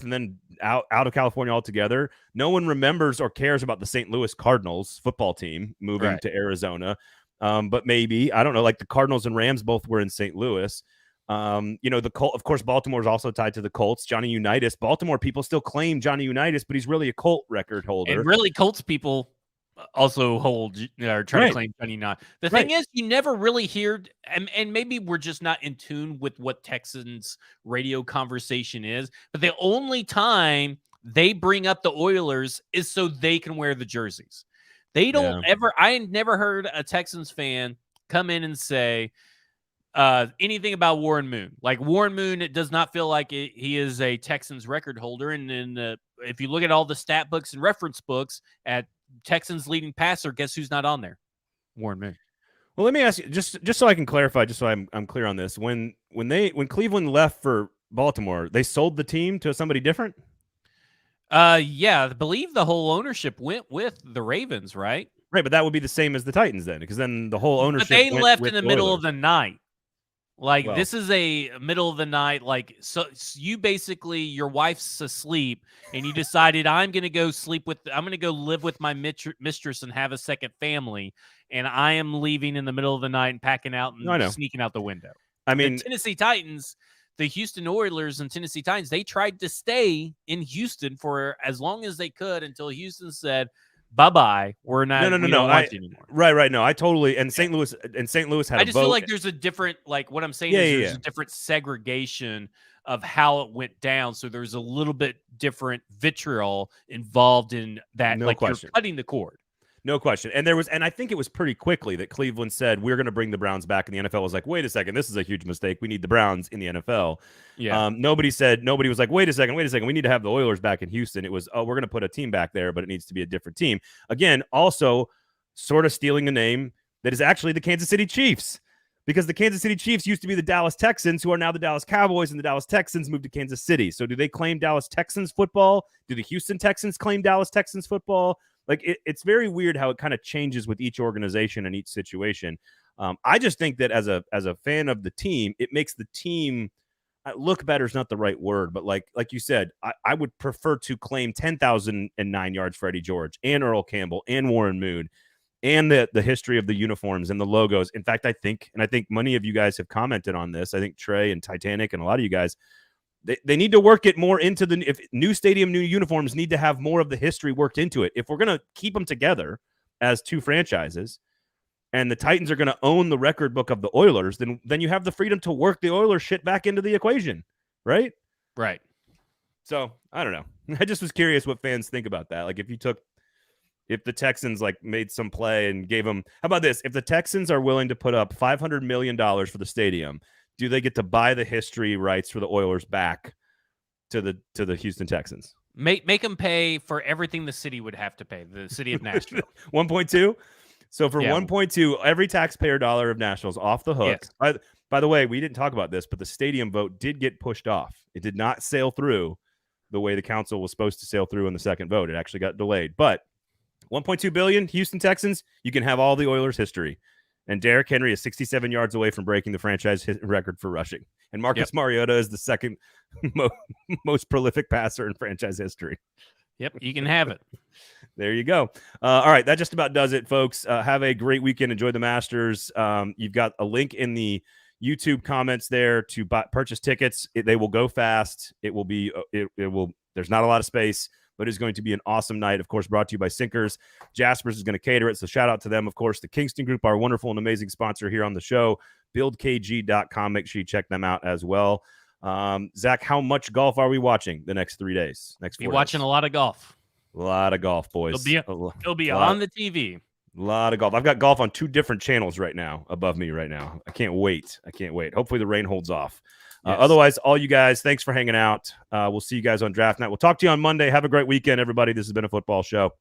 and then out of California altogether. No one remembers or cares about the St. Louis Cardinals football team moving to Arizona. But maybe, I don't know, like the Cardinals and Rams both were in St. Louis. The Colt, of course, Baltimore is also tied to the Colts. Johnny Unitas. Baltimore people still claim Johnny Unitas, but he's really a Colt record holder. And really, Colts people also hold or try to claim 29. The thing is, you never really hear, and maybe we're just not in tune with what Texans radio conversation is, but the only time they bring up the Oilers is so they can wear the jerseys. They don't ever, I never heard a Texans fan come in and say anything about Warren Moon. Like Warren Moon, it does not feel like he is a Texans record holder. And then if you look at all the stat books and reference books at Texans leading passer, guess who's not on there? Warren Moon. Well, let me ask you, just so I can clarify, just so I'm clear on this. When Cleveland left for Baltimore, they sold the team to somebody different? Yeah, I believe the whole ownership went with the Ravens, right? Right, but that would be the same as the Titans then, because then the whole ownership. But they went left with in the the middle Oilers. of the night. Like, this is a middle of the night. Like, so you basically, your wife's asleep, and you decided, I'm going to go live with my mistress and have a second family, and I am leaving in the middle of the night and packing out and sneaking out the window. I mean, the Tennessee Titans, the Houston Oilers and Tennessee Titans, they tried to stay in Houston for as long as they could until Houston said, bye-bye. We're not. We don't want you anymore. Right. No, I totally. And St. Louis had. I just feel like there's a different. Like what I'm saying is there's a different segregation of how it went down. So there's a little bit different vitriol involved in that. No like question. You're cutting the cord. No question. And I think it was pretty quickly that Cleveland said, we're going to bring the Browns back. And the NFL was like, wait a second, this is a huge mistake. We need the Browns in the NFL. Yeah. Nobody was like, wait a second. We need to have the Oilers back in Houston. It was, we're going to put a team back there, but it needs to be a different team. Again, also sort of stealing a name that is actually the Kansas City Chiefs, because the Kansas City Chiefs used to be the Dallas Texans, who are now the Dallas Cowboys, and the Dallas Texans moved to Kansas City. So do they claim Dallas Texans football? Do the Houston Texans claim Dallas Texans football? Like it's very weird how it kind of changes with each organization and each situation. I just think that as a fan of the team, it makes the team look better is not the right word, but like you said, I would prefer to claim 10,009 yards for Eddie George and Earl Campbell and Warren Moon and the history of the uniforms and the logos. In fact, I think many of you guys have commented on this. I think Trey and Titanic and a lot of you guys, they need to work it more into if new stadium, new uniforms need to have more of the history worked into it. If we're going to keep them together as two franchises and the Titans are going to own the record book of the Oilers, then you have the freedom to work the Oilers shit back into the equation. Right. Right. So I don't know. I just was curious what fans think about that. Like if the Texans like made some play and gave them, how about this? If the Texans are willing to put up $500 million for the stadium, do they get to buy the history rights for the Oilers back to the Houston Texans? Make them pay for everything the city would have to pay, the city of Nashville. 1.2? So for 1.2, every taxpayer dollar of Nashville's off the hook. Yes. By the way, we didn't talk about this, but the stadium vote did get pushed off. It did not sail through the way the council was supposed to sail through in the second vote. It actually got delayed. But $1.2 billion, Houston Texans, you can have all the Oilers history. And Derrick Henry is 67 yards away from breaking the franchise record for rushing. And Marcus Mariota is the second most prolific passer in franchise history. Yep, you can have it. There you go. All right, that just about does it, folks. Have a great weekend. Enjoy the Masters. You've got a link in the YouTube comments there to purchase tickets. They will go fast. It will be. It will. There's not a lot of space, but it's going to be an awesome night. Of course, brought to you by Sinkers. Jaspers is going to cater it, so shout out to them. Of course, the Kingston Group, our wonderful and amazing sponsor here on the show. BuildKG.com. Make sure you check them out as well. Zach, how much golf are we watching the next 3 days? You're watching a lot of golf. A lot of golf, boys. It'll be on the TV. A lot of golf. I've got golf on 2 different channels right now, above me right now. I can't wait. Hopefully the rain holds off. Yes. Otherwise, all you guys, thanks for hanging out. We'll see you guys on draft night. We'll talk to you on Monday. Have a great weekend, everybody. This has been a football show.